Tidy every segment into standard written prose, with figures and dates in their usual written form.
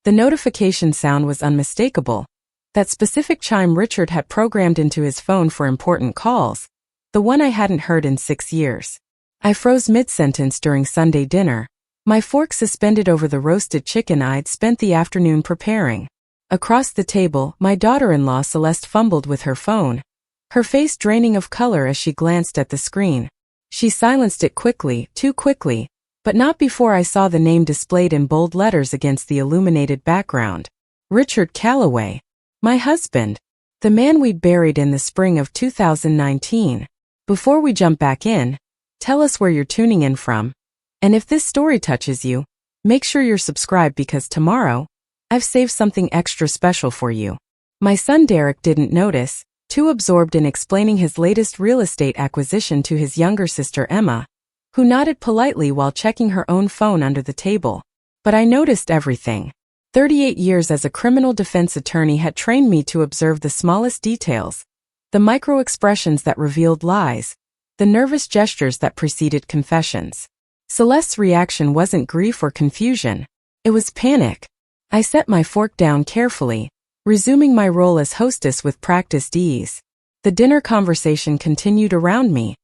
The notification sound was unmistakable. That specific chime Richard had programmed into his phone for important calls, the one I hadn't heard in 6 years. I froze mid-sentence during Sunday dinner, my fork suspended over the roasted chicken I'd spent the afternoon preparing. Across the table, my daughter-in-law Celeste fumbled with her phone, her face draining of color as she glanced at the screen. She silenced it quickly, too quickly, but not before I saw the name displayed in bold letters against the illuminated background. Richard Calloway. My husband. The man we'd buried in the spring of 2019. Before we jump back in, tell us where you're tuning in from. And if this story touches you, make sure you're subscribed because tomorrow, I've saved something extra special for you. My son Derek didn't notice, too absorbed in explaining his latest real estate acquisition to his younger sister Emma, who nodded politely while checking her own phone under the table. But I noticed everything. 38 years as a criminal defense attorney had trained me to observe the smallest details, the micro-expressions that revealed lies, the nervous gestures that preceded confessions. Celeste's reaction wasn't grief or confusion. It was panic. I set my fork down carefully, resuming my role as hostess with practiced ease. The dinner conversation continued around me,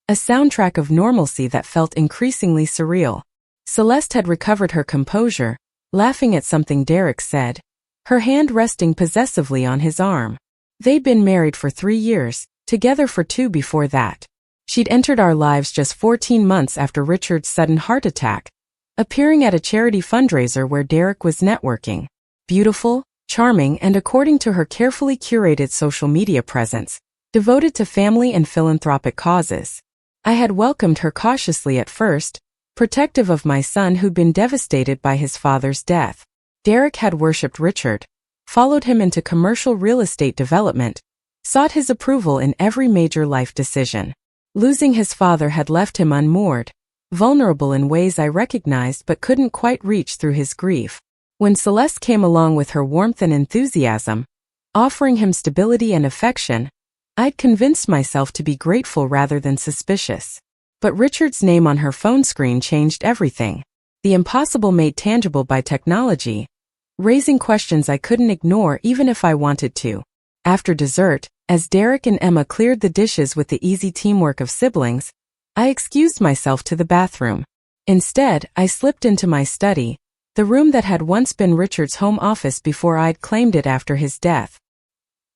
a soundtrack of normalcy that felt increasingly surreal. Celeste had recovered her composure, laughing at something Derek said, her hand resting possessively on his arm. They'd been married for 3 years, together for 2 before that. She'd entered our lives just 14 months after Richard's sudden heart attack, appearing at a charity fundraiser where Derek was networking. Beautiful, charming, and according to her carefully curated social media presence, devoted to family and philanthropic causes. I had welcomed her cautiously at first, protective of my son who'd been devastated by his father's death. Derek had worshipped Richard, followed him into commercial real estate development, sought his approval in every major life decision. Losing his father had left him unmoored, vulnerable in ways I recognized but couldn't quite reach through his grief. When Celeste came along with her warmth and enthusiasm, offering him stability and affection, I'd convinced myself to be grateful rather than suspicious. But Richard's name on her phone screen changed everything. The impossible made tangible by technology, raising questions I couldn't ignore even if I wanted to. After dessert, as Derek and Emma cleared the dishes with the easy teamwork of siblings, I excused myself to the bathroom. Instead, I slipped into my study, the room that had once been Richard's home office before I'd claimed it after his death.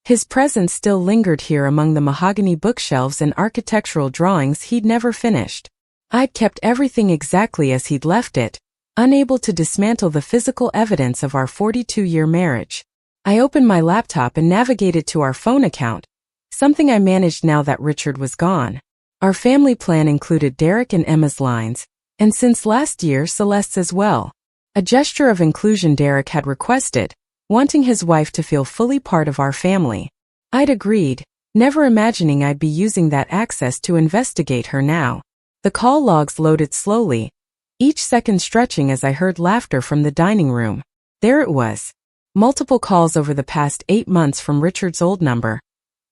His presence still lingered here among the mahogany bookshelves and architectural drawings he'd never finished. I'd kept everything exactly as he'd left it, unable to dismantle the physical evidence of our 42-year marriage. I opened my laptop and navigated to our phone account, something I managed now that Richard was gone. Our family plan included Derek and Emma's lines, and since last year Celeste's as well. A gesture of inclusion Derek had requested, wanting his wife to feel fully part of our family. I'd agreed, never imagining I'd be using that access to investigate her now. The call logs loaded slowly, each second stretching as I heard laughter from the dining room. There it was. Multiple calls over the past 8 months from Richard's old number.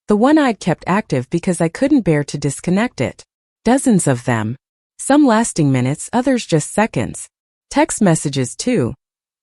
The one I'd kept active because I couldn't bear to disconnect it. Dozens of them. Some lasting minutes, others just seconds. Text messages too,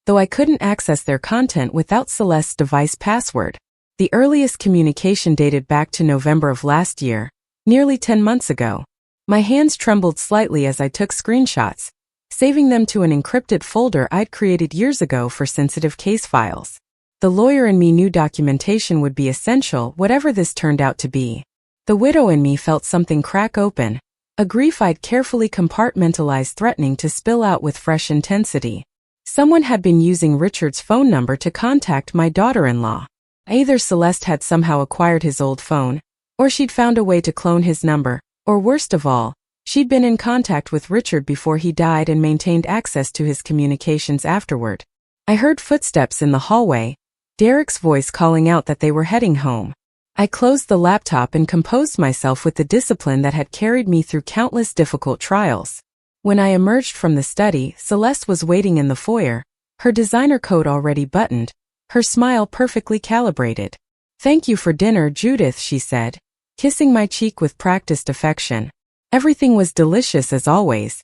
though I couldn't access their content without Celeste's device password. The earliest communication dated back to November of last year, nearly 10 months ago. My hands trembled slightly as I took screenshots, saving them to an encrypted folder I'd created years ago for sensitive case files. The lawyer in me knew documentation would be essential, whatever this turned out to be. The widow in me felt something crack open, a grief I'd carefully compartmentalized threatening to spill out with fresh intensity. Someone had been using Richard's phone number to contact my daughter-in-law. Either Celeste had somehow acquired his old phone, or she'd found a way to clone his number, or worst of all, she'd been in contact with Richard before he died and maintained access to his communications afterward. I heard footsteps in the hallway, Derek's voice calling out that they were heading home. I closed the laptop and composed myself with the discipline that had carried me through countless difficult trials. When I emerged from the study, Celeste was waiting in the foyer, her designer coat already buttoned, her smile perfectly calibrated. "Thank you for dinner, Judith," she said, kissing my cheek with practiced affection. Everything was delicious as always.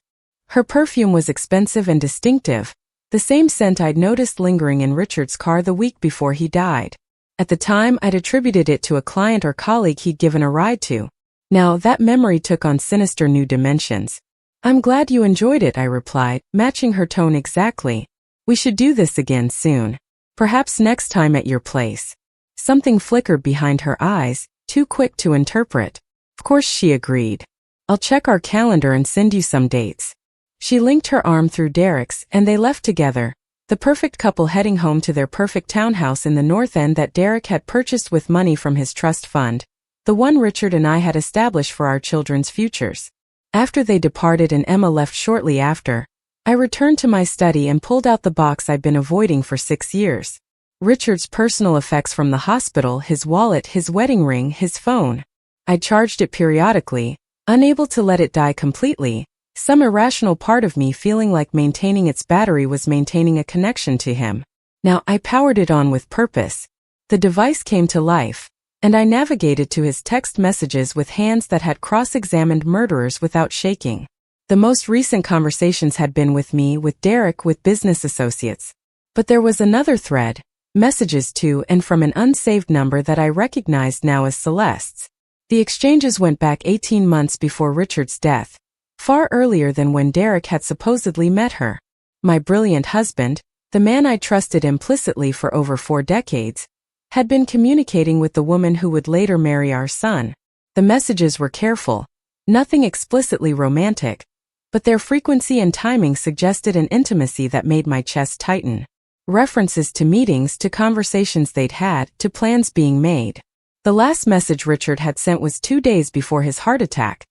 Her perfume was expensive and distinctive, The same scent I'd noticed lingering in Richard's car the week before he died. At the time, I'd attributed it to a client or colleague he'd given a ride to. Now, that memory took on sinister new dimensions. "I'm glad you enjoyed it," I replied, matching her tone exactly. "We should do this again soon. Perhaps next time at your place." Something flickered behind her eyes, too quick to interpret. "Of course," she agreed. "I'll check our calendar and send you some dates." She linked her arm through Derek's, and they left together, the perfect couple heading home to their perfect townhouse in the North End that Derek had purchased with money from his trust fund, the one Richard and I had established for our children's futures. After they departed and Emma left shortly after, I returned to my study and pulled out the box I'd been avoiding for 6 years. Richard's personal effects from the hospital, his wallet, his wedding ring, his phone. I charged it periodically, unable to let it die completely, some irrational part of me feeling like maintaining its battery was maintaining a connection to him. Now I powered it on with purpose. The device came to life, and I navigated to his text messages with hands that had cross-examined murderers without shaking. The most recent conversations had been with me, with Derek, with business associates. But there was another thread, messages to and from an unsaved number that I recognized now as Celeste's. The exchanges went back 18 months before Richard's death, far earlier than when Derek had supposedly met her. My brilliant husband, the man I trusted implicitly for over 4 decades, had been communicating with the woman who would later marry our son. The messages were careful, nothing explicitly romantic, but their frequency and timing suggested an intimacy that made my chest tighten. References to meetings, to conversations they'd had, to plans being made. The last message Richard had sent was 2 days before his heart attack.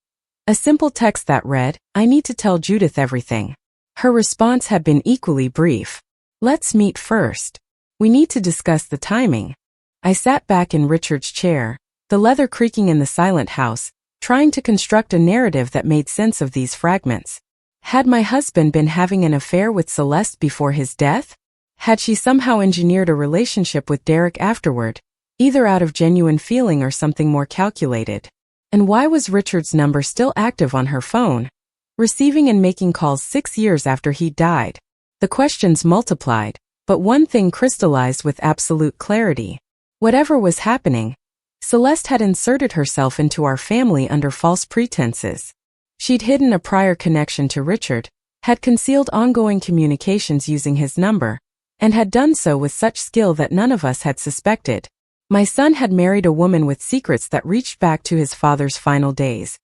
A simple text that read, "I need to tell Judith everything." Her response had been equally brief. "Let's meet first. We need to discuss the timing." I sat back in Richard's chair, the leather creaking in the silent house, trying to construct a narrative that made sense of these fragments. Had my husband been having an affair with Celeste before his death? Had she somehow engineered a relationship with Derek afterward, either out of genuine feeling or something more calculated? And why was Richard's number still active on her phone, receiving and making calls 6 years after he died? The questions multiplied, but one thing crystallized with absolute clarity. Whatever was happening, Celeste had inserted herself into our family under false pretenses. She'd hidden a prior connection to Richard, had concealed ongoing communications using his number, and had done so with such skill that none of us had suspected. My son had married a woman with secrets that reached back to his father's final days,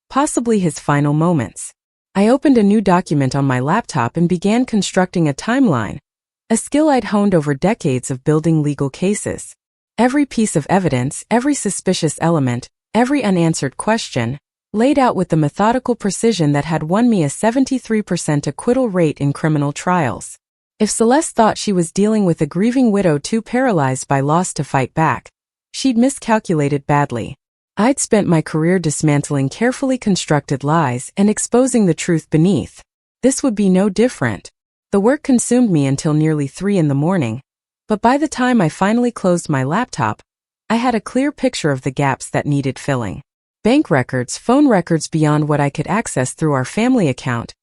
possibly his final moments. I opened a new document on my laptop and began constructing a timeline, a skill I'd honed over decades of building legal cases. Every piece of evidence, every suspicious element, every unanswered question, laid out with the methodical precision that had won me a 73% acquittal rate in criminal trials. If Celeste thought she was dealing with a grieving widow too paralyzed by loss to fight back, she'd miscalculated badly. I'd spent my career dismantling carefully constructed lies and exposing the truth beneath. This would be no different. The work consumed me until nearly 3 in the morning, but by the time I finally closed my laptop, I had a clear picture of the gaps that needed filling. Bank records, phone records beyond what I could access through our family account,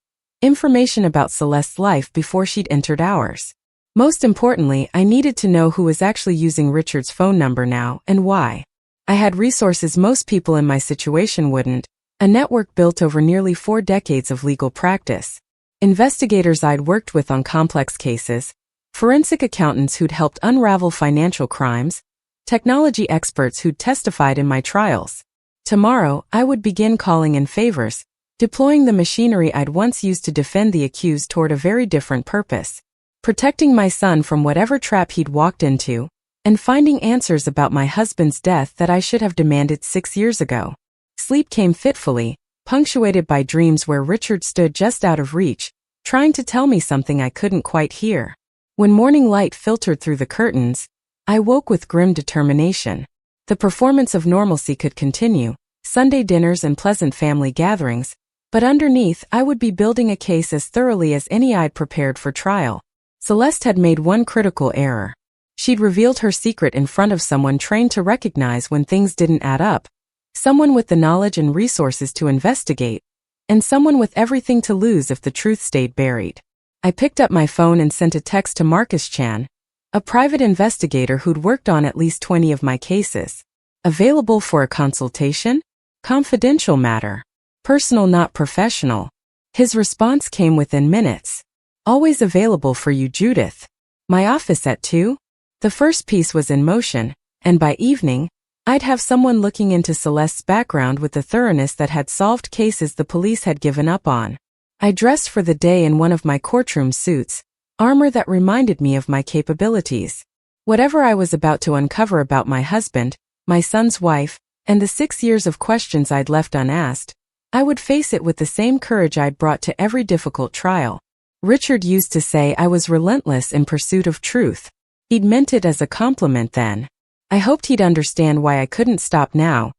information about Celeste's life before she'd entered ours. Most importantly, I needed to know who was actually using Richard's phone number now and why. I had resources most people in my situation wouldn't, a network built over nearly 4 decades of legal practice, investigators I'd worked with on complex cases, forensic accountants who'd helped unravel financial crimes, technology experts who'd testified in my trials. Tomorrow, I would begin calling in favors, deploying the machinery I'd once used to defend the accused toward a very different purpose, protecting my son from whatever trap he'd walked into, and finding answers about my husband's death that I should have demanded 6 years ago. Sleep came fitfully, punctuated by dreams where Richard stood just out of reach, trying to tell me something I couldn't quite hear. When morning light filtered through the curtains, I woke with grim determination. The performance of normalcy could continue, Sunday dinners and pleasant family gatherings, but underneath I would be building a case as thoroughly as any I'd prepared for trial. Celeste had made one critical error. She'd revealed her secret in front of someone trained to recognize when things didn't add up, someone with the knowledge and resources to investigate, and someone with everything to lose if the truth stayed buried. I picked up my phone and sent a text to Marcus Chan, a private investigator who'd worked on at least 20 of my cases. Available for a consultation? Confidential matter. Personal, not professional. His response came within minutes. Always available for you, Judith. My office at 2? The first piece was in motion, and by evening, I'd have someone looking into Celeste's background with the thoroughness that had solved cases the police had given up on. I dressed for the day in one of my courtroom suits, armor that reminded me of my capabilities. Whatever I was about to uncover about my husband, my son's wife, and the 6 years of questions I'd left unasked, I would face it with the same courage I'd brought to every difficult trial. Richard used to say I was relentless in pursuit of truth. He'd meant it as a compliment then. I hoped he'd understand why I couldn't stop now,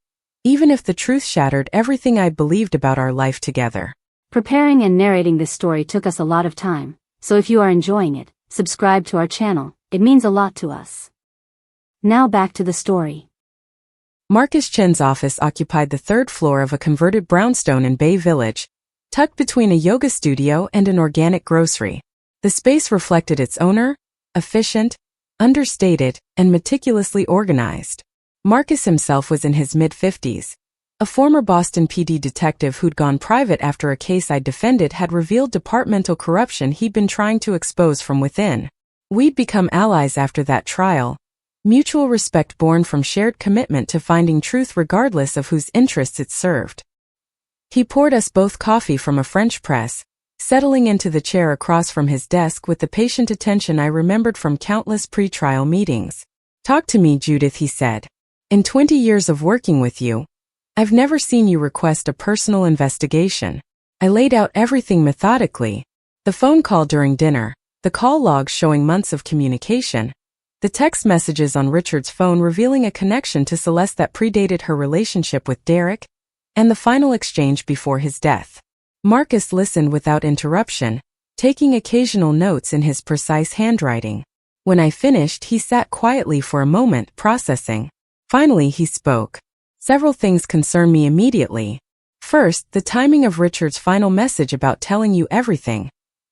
even if the truth shattered everything I'd believed about our life together. Preparing and narrating this story took us a lot of time, so if you are enjoying it, subscribe to our channel, it means a lot to us. Now back to the story. Marcus Chen's office occupied the 3rd floor of a converted brownstone in Bay Village, tucked between a yoga studio and an organic grocery. The space reflected its owner, efficient, understated, and meticulously organized. Marcus himself was in his mid-50s. A former Boston PD detective who'd gone private after a case I'd defended had revealed departmental corruption he'd been trying to expose from within. We'd become allies after that trial, mutual respect born from shared commitment to finding truth regardless of whose interests it served. He poured us both coffee from a French press, settling into the chair across from his desk with the patient attention I remembered from countless pre-trial meetings. "Talk to me, Judith," he said. "In 20 years of working with you, I've never seen you request a personal investigation." I laid out everything methodically. The phone call during dinner, the call logs showing months of communication, the text messages on Richard's phone revealing a connection to Celeste that predated her relationship with Derek, and the final exchange before his death. Marcus listened without interruption, taking occasional notes in his precise handwriting. When I finished, he sat quietly for a moment, processing. Finally, he spoke. "Several things concern me immediately. First, the timing of Richard's final message about telling you everything,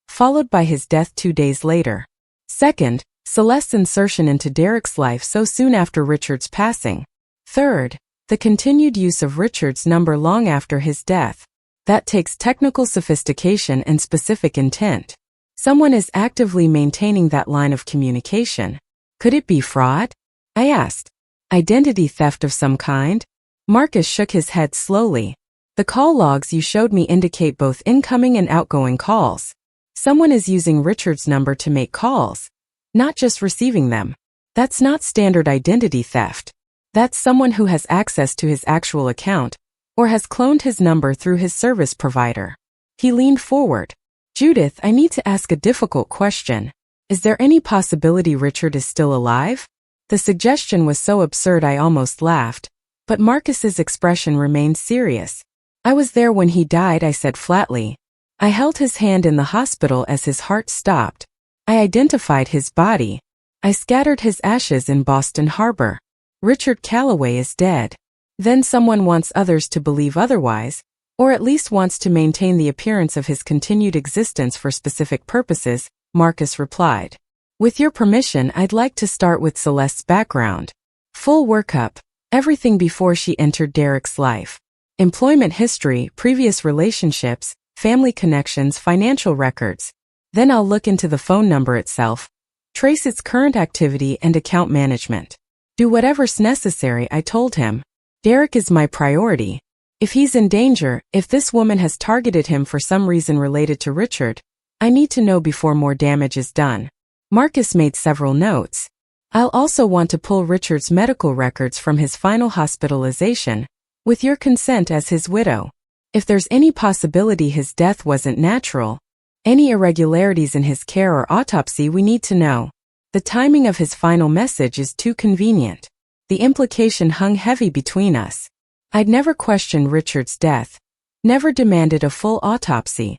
followed by his death 2 days later. Second, Celeste's insertion into Derek's life so soon after Richard's passing. Third, the continued use of Richard's number long after his death. That takes technical sophistication and specific intent. Someone is actively maintaining that line of communication. Could it be fraud?" I asked. "Identity theft of some kind?" Marcus shook his head slowly. "The call logs you showed me indicate both incoming and outgoing calls. Someone is using Richard's number to make calls, not just receiving them. That's not standard identity theft. That's someone who has access to his actual account, or has cloned his number through his service provider." He leaned forward. "Judith, I need to ask a difficult question. Is there any possibility Richard is still alive?" The suggestion was so absurd I almost laughed, but Marcus's expression remained serious. "I was there when he died," I said flatly. "I held his hand in the hospital as his heart stopped. I identified his body. I scattered his ashes in Boston Harbor. Richard Calloway is dead." "Then someone wants others to believe otherwise, or at least wants to maintain the appearance of his continued existence for specific purposes," Marcus replied. "With your permission, I'd like to start with Celeste's background. Full workup, everything before she entered Derek's life. Employment history, previous relationships, family connections, financial records. Then I'll look into the phone number itself, trace its current activity and account management. Do whatever's necessary," I told him. "Derek is my priority. If he's in danger, if this woman has targeted him for some reason related to Richard, I need to know before more damage is done." Marcus made several notes. "I'll also want to pull Richard's medical records from his final hospitalization, with your consent as his widow. If there's any possibility his death wasn't natural, any irregularities in his care or autopsy, we need to know. The timing of his final message is too convenient." The implication hung heavy between us. I'd never questioned Richard's death, never demanded a full autopsy.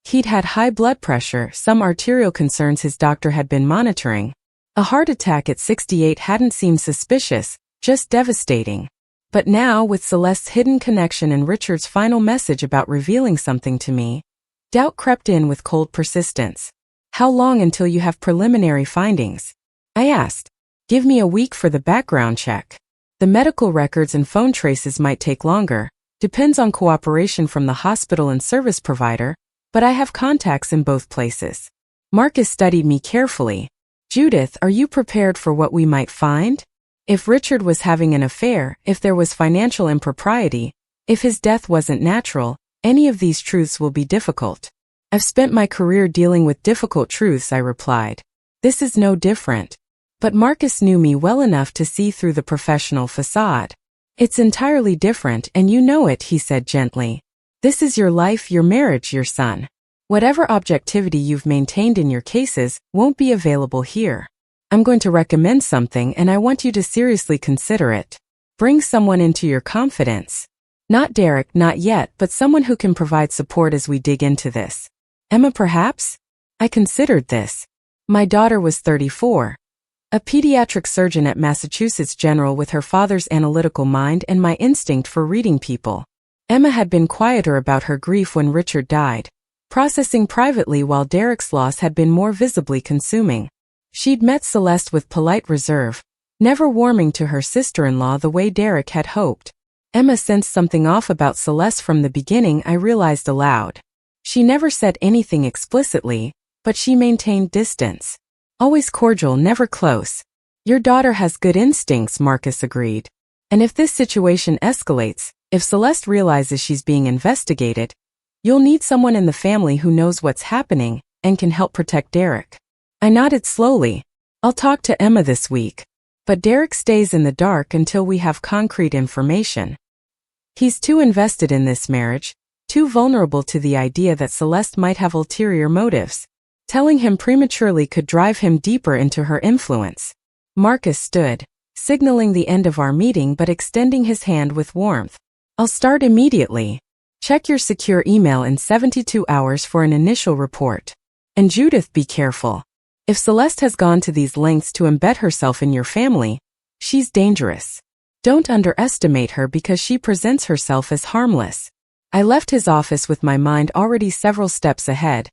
He'd had high blood pressure, some arterial concerns his doctor had been monitoring. A heart attack at 68 hadn't seemed suspicious, just devastating. But now, with Celeste's hidden connection and Richard's final message about revealing something to me, doubt crept in with cold persistence. How long until you have preliminary findings? I asked. Give me a week for the background check. The medical records and phone traces might take longer, depends on cooperation from the hospital and service provider, but I have contacts in both places. Marcus studied me carefully. Judith, are you prepared for what we might find? If Richard was having an affair, if there was financial impropriety, if his death wasn't natural, any of these truths will be difficult. I've spent my career dealing with difficult truths, I replied. This is no different. But Marcus knew me well enough to see through the professional facade. It's entirely different, and you know it, he said gently. This is your life, your marriage, your son. Whatever objectivity you've maintained in your cases won't be available here. I'm going to recommend something, and I want you to seriously consider it. Bring someone into your confidence. Not Derek, not yet, but someone who can provide support as we dig into this. Emma, perhaps? I considered this. My daughter was 34. A pediatric surgeon at Massachusetts General with her father's analytical mind and my instinct for reading people. Emma had been quieter about her grief when Richard died, processing privately while Derek's loss had been more visibly consuming. She'd met Celeste with polite reserve, never warming to her sister-in-law the way Derek had hoped. Emma sensed something off about Celeste from the beginning, I realized aloud. She never said anything explicitly, but she maintained distance. Always cordial, never close. Your daughter has good instincts, Marcus agreed. And if this situation escalates, if Celeste realizes she's being investigated, you'll need someone in the family who knows what's happening and can help protect Derek. I nodded slowly. I'll talk to Emma this week. But Derek stays in the dark until we have concrete information. He's too invested in this marriage, too vulnerable to the idea that Celeste might have ulterior motives. Telling him prematurely could drive him deeper into her influence. Marcus stood, signaling the end of our meeting but extending his hand with warmth. I'll start immediately. Check your secure email in 72 hours for an initial report. And Judith, be careful. If Celeste has gone to these lengths to embed herself in your family, she's dangerous. Don't underestimate her because she presents herself as harmless. I left his office with my mind already several steps ahead,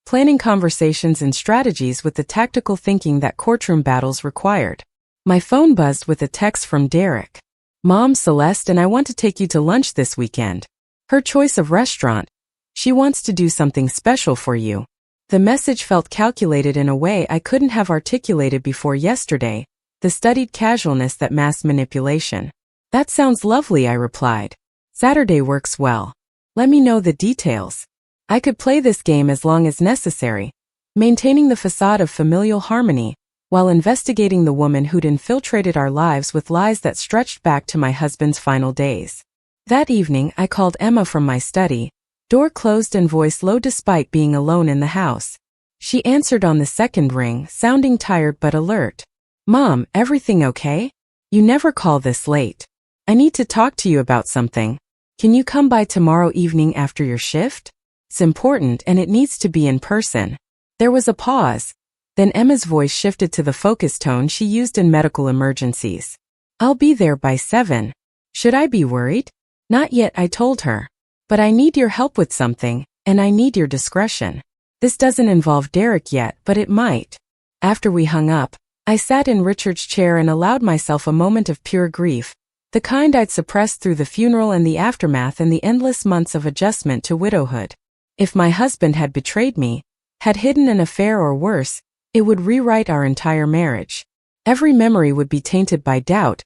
planning conversations and strategies with the tactical thinking that courtroom battles required. My phone buzzed with a text from Derek. Mom, Celeste and I want to take you to lunch this weekend. Her choice of restaurant. She wants to do something special for you. The message felt calculated in a way I couldn't have articulated before yesterday, the studied casualness that masked manipulation. That sounds lovely, I replied. Saturday works well. Let me know the details. I could play this game as long as necessary, maintaining the facade of familial harmony, while investigating the woman who'd infiltrated our lives with lies that stretched back to my husband's final days. That evening, I called Emma from my study, door closed and voice low despite being alone in the house. She answered on the second ring, sounding tired but alert. Mom, everything okay? You never call this late. I need to talk to you about something. Can you come by tomorrow evening after your shift? It's important and it needs to be in person. There was a pause. Then Emma's voice shifted to the focus tone she used in medical emergencies. I'll be there by 7. Should I be worried? Not yet, I told her. But I need your help with something, and I need your discretion. This doesn't involve Derek yet, but it might. After we hung up, I sat in Richard's chair and allowed myself a moment of pure grief, the kind I'd suppressed through the funeral and the aftermath and the endless months of adjustment to widowhood. If my husband had betrayed me, had hidden an affair or worse, it would rewrite our entire marriage. Every memory would be tainted by doubt,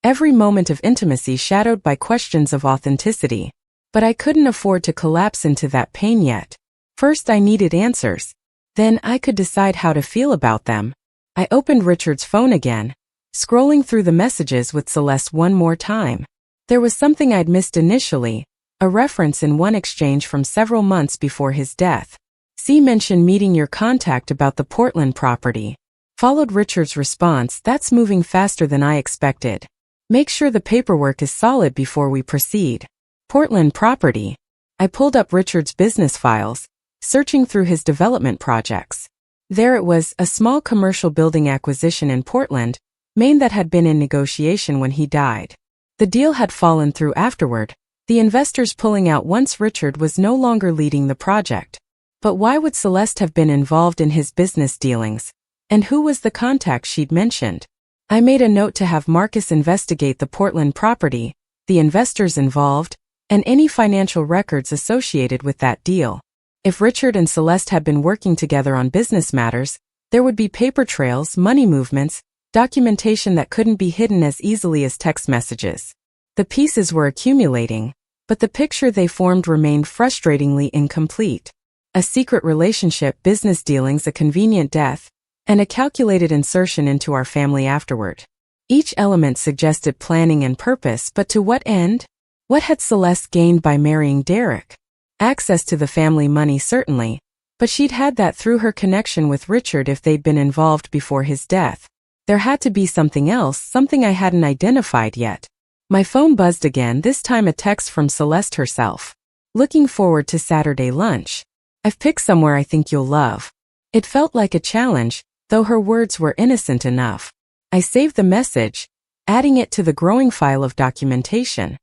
every moment of intimacy shadowed by questions of authenticity. But I couldn't afford to collapse into that pain yet. First I needed answers. Then I could decide how to feel about them. I opened Richard's phone again, scrolling through the messages with Celeste one more time. There was something I'd missed initially, a reference in one exchange from several months before his death. See mention meeting your contact about the Portland property. Followed Richard's response, that's moving faster than I expected. Make sure the paperwork is solid before we proceed. Portland property. I pulled up Richard's business files, searching through his development projects. There it was, a small commercial building acquisition in Portland, Maine that had been in negotiation when he died. The deal had fallen through afterward, the investors pulling out once Richard was no longer leading the project. But why would Celeste have been involved in his business dealings? And who was the contact she'd mentioned? I made a note to have Marcus investigate the Portland property, the investors involved, and any financial records associated with that deal. If Richard and Celeste had been working together on business matters, there would be paper trails, money movements, documentation that couldn't be hidden as easily as text messages. The pieces were accumulating, but the picture they formed remained frustratingly incomplete. A secret relationship, business dealings, a convenient death, and a calculated insertion into our family afterward. Each element suggested planning and purpose, but to what end? What had Celeste gained by marrying Derek? Access to the family money certainly, but she'd had that through her connection with Richard if they'd been involved before his death. There had to be something else, something I hadn't identified yet. My phone buzzed again, this time a text from Celeste herself. Looking forward to Saturday lunch. I've picked somewhere I think you'll love. It felt like a challenge, though her words were innocent enough. I saved the message, adding it to the growing file of documentation.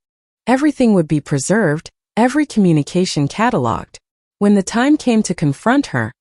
Everything would be preserved, every communication cataloged. When the time came to confront her,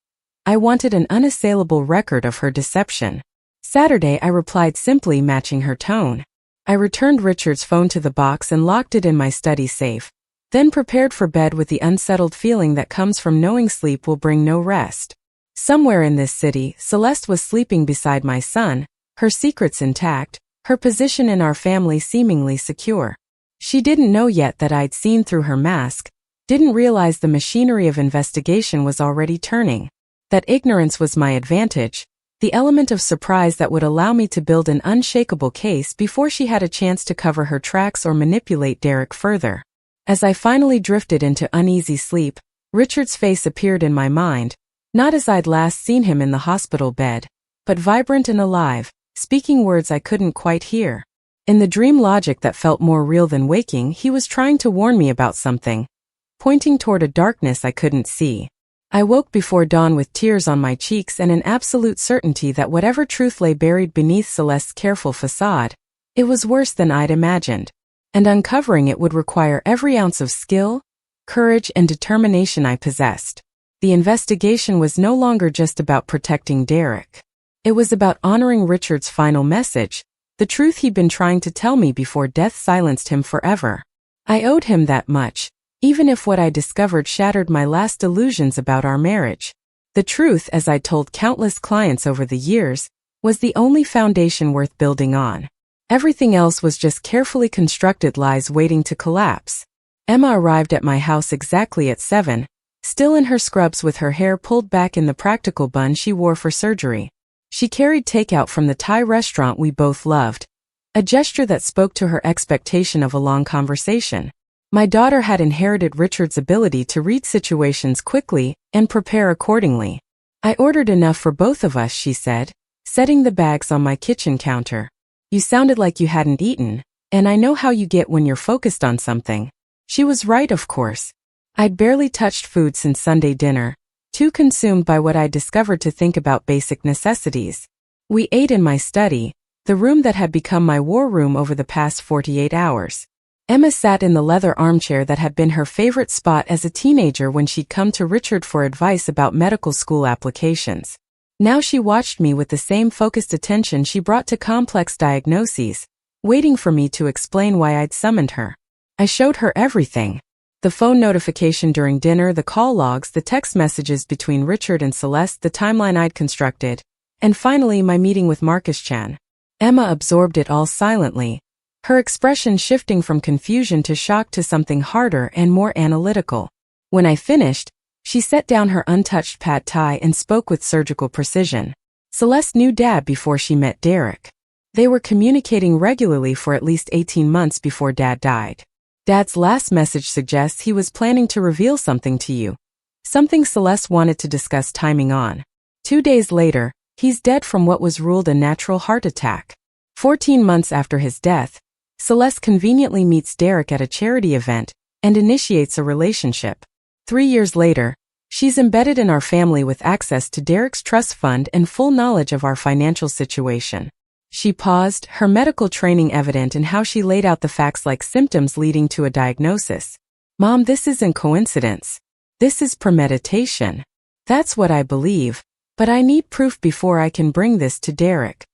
I wanted an unassailable record of her deception. Saturday, I replied simply, matching her tone. I returned Richard's phone to the box and locked it in my study safe, then prepared for bed with the unsettled feeling that comes from knowing sleep will bring no rest. Somewhere in this city, Celeste was sleeping beside my son, her secrets intact, her position in our family seemingly secure. She didn't know yet that I'd seen through her mask, didn't realize the machinery of investigation was already turning. That ignorance was my advantage, the element of surprise that would allow me to build an unshakable case before she had a chance to cover her tracks or manipulate Derek further. As I finally drifted into uneasy sleep, Richard's face appeared in my mind, not as I'd last seen him in the hospital bed, but vibrant and alive, speaking words I couldn't quite hear. In the dream logic that felt more real than waking, he was trying to warn me about something, pointing toward a darkness I couldn't see. I woke before dawn with tears on my cheeks and an absolute certainty that whatever truth lay buried beneath Celeste's careful facade, it was worse than I'd imagined. And uncovering it would require every ounce of skill, courage, and determination I possessed. The investigation was no longer just about protecting Derek. It was about honoring Richard's final message, the truth he'd been trying to tell me before death silenced him forever. I owed him that much, even if what I discovered shattered my last illusions about our marriage. The truth, as I'd told countless clients over the years, was the only foundation worth building on. Everything else was just carefully constructed lies waiting to collapse. Emma arrived at my house exactly at 7, still in her scrubs with her hair pulled back in the practical bun she wore for surgery. She carried takeout from the Thai restaurant we both loved, a gesture that spoke to her expectation of a long conversation. My daughter had inherited Richard's ability to read situations quickly and prepare accordingly. I ordered enough for both of us, she said, setting the bags on my kitchen counter. You sounded like you hadn't eaten, and I know how you get when you're focused on something. She was right, of course. I'd barely touched food since Sunday dinner, too consumed by what I discovered to think about basic necessities. We ate in my study, the room that had become my war room over the past 48 hours. Emma sat in the leather armchair that had been her favorite spot as a teenager when she'd come to Richard for advice about medical school applications. Now she watched me with the same focused attention she brought to complex diagnoses, waiting for me to explain why I'd summoned her. I showed her everything. The phone notification during dinner, the call logs, the text messages between Richard and Celeste, the timeline I'd constructed, and finally my meeting with Marcus Chan. Emma absorbed it all silently, her expression shifting from confusion to shock to something harder and more analytical. When I finished, she set down her untouched pad thai and spoke with surgical precision. Celeste knew Dad before she met Derek. They were communicating regularly for at least 18 months before Dad died. Dad's last message suggests he was planning to reveal something to you, something Celeste wanted to discuss timing on. 2 days later, he's dead from what was ruled a natural heart attack. 14 months after his death, Celeste conveniently meets Derek at a charity event and initiates a relationship. 3 years later, she's embedded in our family with access to Derek's trust fund and full knowledge of our financial situation. She paused, her medical training evident in how she laid out the facts like symptoms leading to a diagnosis. Mom, this isn't coincidence. This is premeditation. That's what I believe, but I need proof before I can bring this to Derek.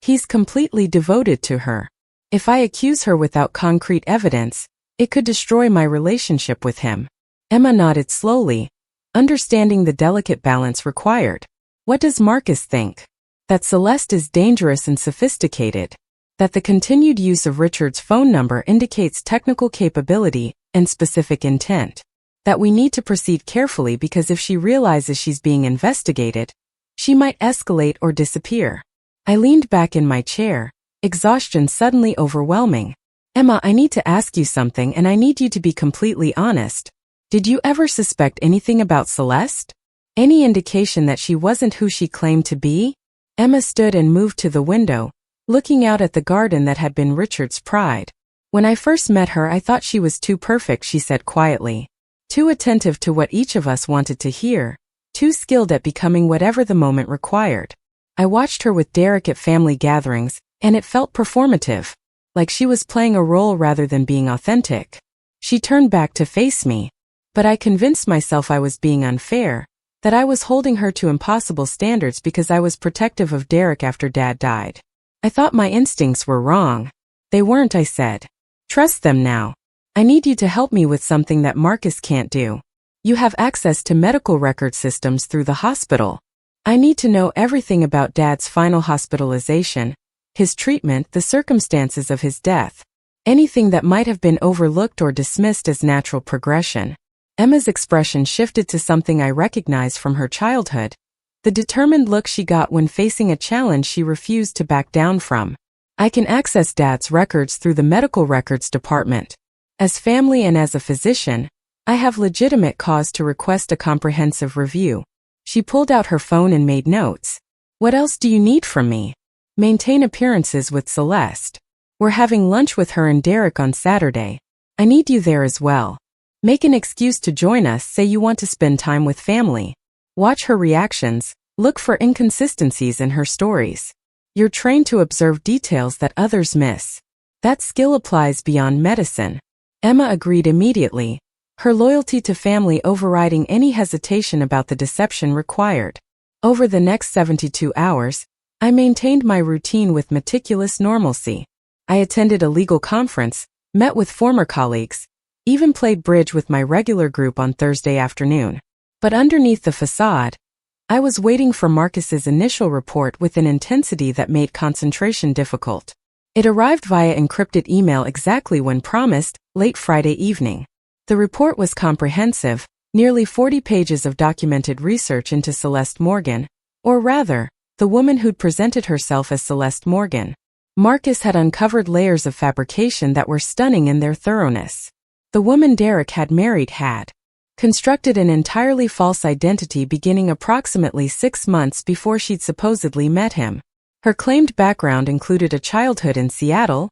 He's completely devoted to her. If I accuse her without concrete evidence, it could destroy my relationship with him. Emma nodded slowly, understanding the delicate balance required. What does Marcus think? That Celeste is dangerous and sophisticated. That the continued use of Richard's phone number indicates technical capability and specific intent. That we need to proceed carefully because if she realizes she's being investigated, she might escalate or disappear. I leaned back in my chair, exhaustion suddenly overwhelming. Emma, I need to ask you something and I need you to be completely honest. Did you ever suspect anything about Celeste? Any indication that she wasn't who she claimed to be? Emma stood and moved to the window, looking out at the garden that had been Richard's pride. When I first met her, I thought she was too perfect, she said quietly. Too attentive to what each of us wanted to hear, too skilled at becoming whatever the moment required. I watched her with Derek at family gatherings, and it felt performative, like she was playing a role rather than being authentic. She turned back to face me, but I convinced myself I was being unfair, that I was holding her to impossible standards because I was protective of Derek after Dad died. I thought my instincts were wrong. They weren't, I said. Trust them now. I need you to help me with something that Marcus can't do. You have access to medical record systems through the hospital. I need to know everything about Dad's final hospitalization, his treatment, the circumstances of his death, anything that might have been overlooked or dismissed as natural progression. Emma's expression shifted to something I recognized from her childhood, the determined look she got when facing a challenge she refused to back down from. I can access Dad's records through the medical records department. As family and as a physician, I have legitimate cause to request a comprehensive review. She pulled out her phone and made notes. What else do you need from me? Maintain appearances with Celeste. We're having lunch with her and Derek on Saturday. I need you there as well. Make an excuse to join us, say you want to spend time with family. Watch her reactions, look for inconsistencies in her stories. You're trained to observe details that others miss. That skill applies beyond medicine. Emma agreed immediately, her loyalty to family overriding any hesitation about the deception required. Over the next 72 hours, I maintained my routine with meticulous normalcy. I attended a legal conference, met with former colleagues, even played bridge with my regular group on Thursday afternoon. But underneath the facade, I was waiting for Marcus's initial report with an intensity that made concentration difficult. It arrived via encrypted email exactly when promised, late Friday evening. The report was comprehensive, nearly 40 pages of documented research into Celeste Morgan, or rather, the woman who'd presented herself as Celeste Morgan. Marcus had uncovered layers of fabrication that were stunning in their thoroughness. The woman Derek had married had constructed an entirely false identity beginning approximately 6 months before she'd supposedly met him. Her claimed background included a childhood in Seattle,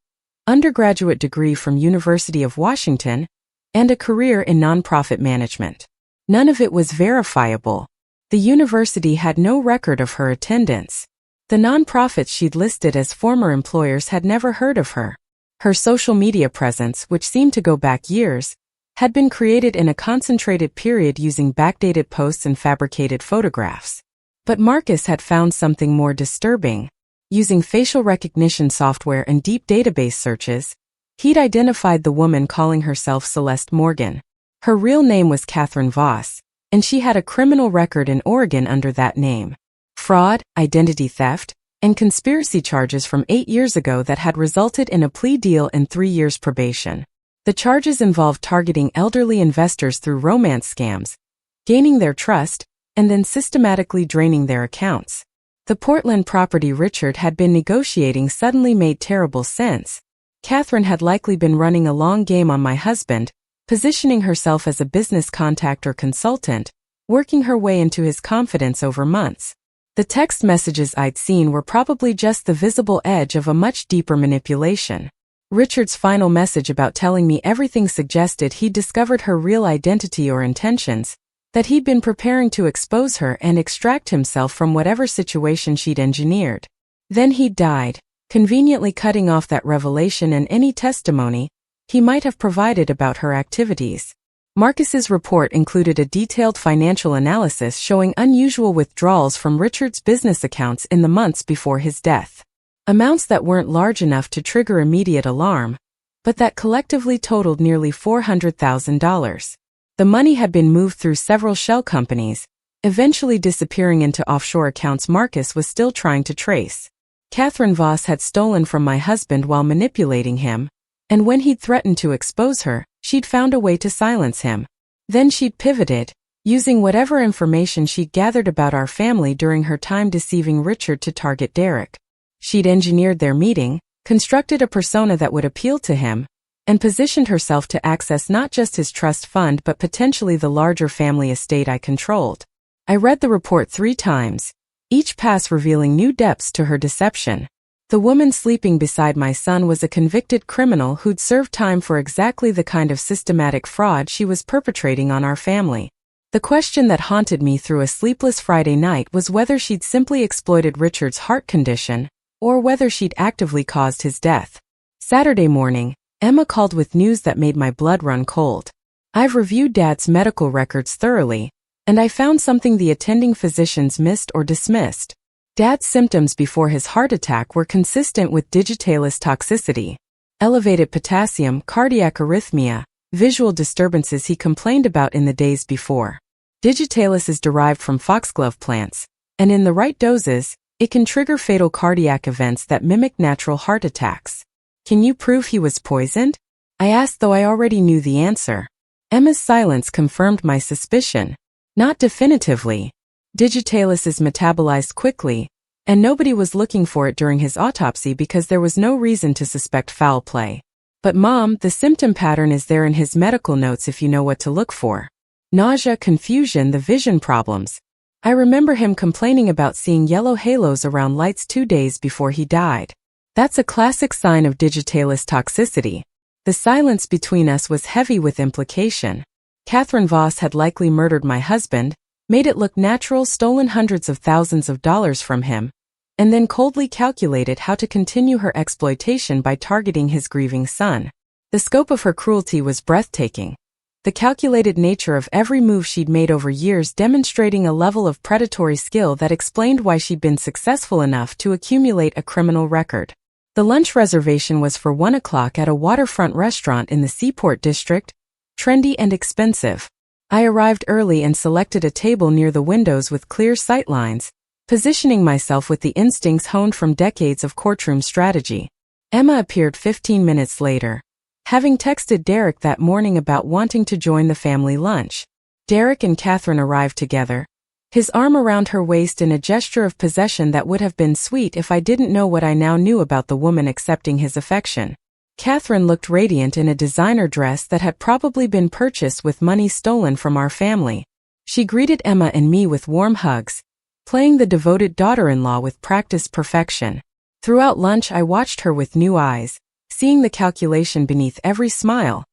undergraduate degree from University of Washington, and a career in nonprofit management. None of it was verifiable. The university had no record of her attendance. The nonprofits she'd listed as former employers had never heard of her. Her social media presence, which seemed to go back years, had been created in a concentrated period using backdated posts and fabricated photographs. But Marcus had found something more disturbing. Using facial recognition software and deep database searches, he'd identified the woman calling herself Celeste Morgan. Her real name was Catherine Voss, and she had a criminal record in Oregon under that name. Fraud, identity theft, and conspiracy charges from 8 years ago that had resulted in a plea deal and 3 years probation. The charges involved targeting elderly investors through romance scams, gaining their trust, and then systematically draining their accounts. The Portland property Richard had been negotiating suddenly made terrible sense. Catherine had likely been running a long game on my husband, positioning herself as a business contact or consultant, working her way into his confidence over months. The text messages I'd seen were probably just the visible edge of a much deeper manipulation. Richard's final message about telling me everything suggested he'd discovered her real identity or intentions, that he'd been preparing to expose her and extract himself from whatever situation she'd engineered. Then he'd died, conveniently cutting off that revelation and any testimony he might have provided about her activities. Marcus's report included a detailed financial analysis showing unusual withdrawals from Richard's business accounts in the months before his death. Amounts that weren't large enough to trigger immediate alarm, but that collectively totaled nearly $400,000. The money had been moved through several shell companies, eventually disappearing into offshore accounts Marcus was still trying to trace. Catherine Voss had stolen from my husband while manipulating him, and when he'd threatened to expose her, she'd found a way to silence him. Then she'd pivoted, using whatever information she'd gathered about our family during her time deceiving Richard to target Derek. She'd engineered their meeting, constructed a persona that would appeal to him, and positioned herself to access not just his trust fund but potentially the larger family estate I controlled. I read the report 3 times, each pass revealing new depths to her deception. The woman sleeping beside my son was a convicted criminal who'd served time for exactly the kind of systematic fraud she was perpetrating on our family. The question that haunted me through a sleepless Friday night was whether she'd simply exploited Richard's heart condition, or whether she'd actively caused his death. Saturday morning, Emma called with news that made my blood run cold. I've reviewed Dad's medical records thoroughly, and I found something the attending physicians missed or dismissed. Dad's symptoms before his heart attack were consistent with digitalis toxicity. Elevated potassium, cardiac arrhythmia, visual disturbances he complained about in the days before. Digitalis is derived from foxglove plants, and in the right doses, it can trigger fatal cardiac events that mimic natural heart attacks. Can you prove he was poisoned? I asked, though I already knew the answer. Emma's silence confirmed my suspicion. Not definitively. Digitalis is metabolized quickly, and nobody was looking for it during his autopsy because there was no reason to suspect foul play. But Mom, the symptom pattern is there in his medical notes if you know what to look for. Nausea, confusion, the vision problems. I remember him complaining about seeing yellow halos around lights 2 days before he died. That's a classic sign of digitalis toxicity. The silence between us was heavy with implication. Catherine Voss had likely murdered my husband, made it look natural, stolen hundreds of thousands of dollars from him, and then coldly calculated how to continue her exploitation by targeting his grieving son. The scope of her cruelty was breathtaking. The calculated nature of every move she'd made over years demonstrating a level of predatory skill that explained why she'd been successful enough to accumulate a criminal record. The lunch reservation was for 1 o'clock at a waterfront restaurant in the Seaport District, trendy and expensive. I arrived early and selected a table near the windows with clear sightlines, positioning myself with the instincts honed from decades of courtroom strategy. Emma appeared 15 minutes later, having texted Derek that morning about wanting to join the family lunch. Derek and Catherine arrived together, his arm around her waist in a gesture of possession that would have been sweet if I didn't know what I now knew about the woman accepting his affection. Catherine looked radiant in a designer dress that had probably been purchased with money stolen from our family. She greeted Emma and me with warm hugs, playing the devoted daughter-in-law with practiced perfection. Throughout lunch I watched her with new eyes, seeing the calculation beneath every smile,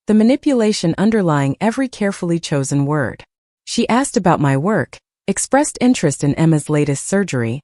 the manipulation underlying every carefully chosen word. She asked about my work, expressed interest in Emma's latest surgery,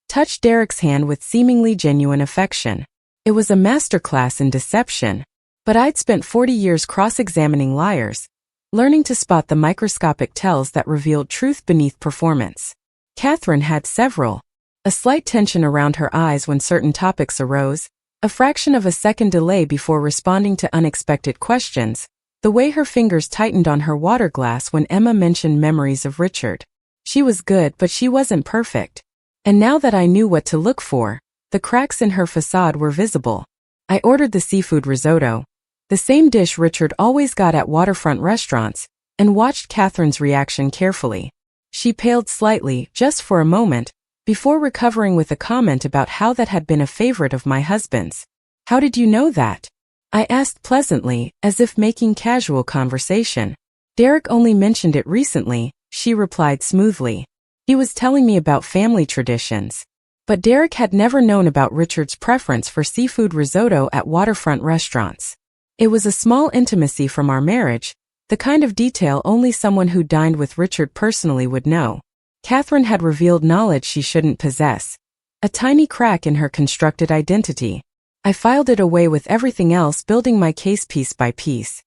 touched Derek's hand with seemingly genuine affection. It was a masterclass in deception, but I'd spent 40 years cross-examining liars, learning to spot the microscopic tells that revealed truth beneath performance. Catherine had several. A slight tension around her eyes when certain topics arose, a fraction of a second delay before responding to unexpected questions, the way her fingers tightened on her water glass when Emma mentioned memories of Richard. She was good, but she wasn't perfect. And now that I knew what to look for, the cracks in her facade were visible. I ordered the seafood risotto, the same dish Richard always got at waterfront restaurants, and watched Catherine's reaction carefully. She paled slightly, just for a moment, before recovering with a comment about how that had been a favorite of my husband's. "How did you know that?" I asked pleasantly, as if making casual conversation. "Derek only mentioned it recently," she replied smoothly. "He was telling me about family traditions." But Derek had never known about Richard's preference for seafood risotto at waterfront restaurants. It was a small intimacy from our marriage, the kind of detail only someone who dined with Richard personally would know. Catherine had revealed knowledge she shouldn't possess, a tiny crack in her constructed identity. I filed it away with everything else, building my case piece by piece.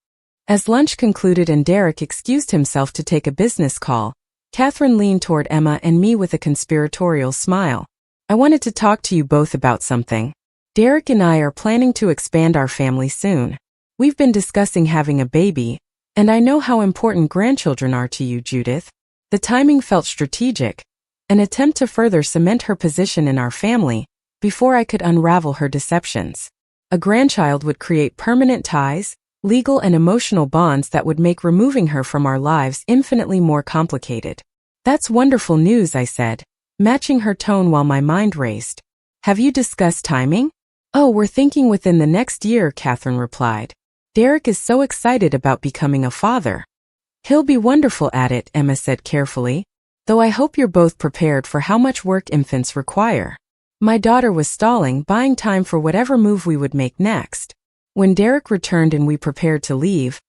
As lunch concluded and Derek excused himself to take a business call, Catherine leaned toward Emma and me with a conspiratorial smile. I wanted to talk to you both about something. Derek and I are planning to expand our family soon. We've been discussing having a baby, and I know how important grandchildren are to you, Judith. The timing felt strategic, an attempt to further cement her position in our family, before I could unravel her deceptions. A grandchild would create permanent ties, legal and emotional bonds that would make removing her from our lives infinitely more complicated. That's wonderful news, I said, matching her tone while my mind raced. Have you discussed timing? Oh, we're thinking within the next year, Catherine replied. Derek is so excited about becoming a father. He'll be wonderful at it, Emma said carefully, though I hope you're both prepared for how much work infants require. My daughter was stalling, buying time for whatever move we would make next. When Derek returned and we prepared to leave,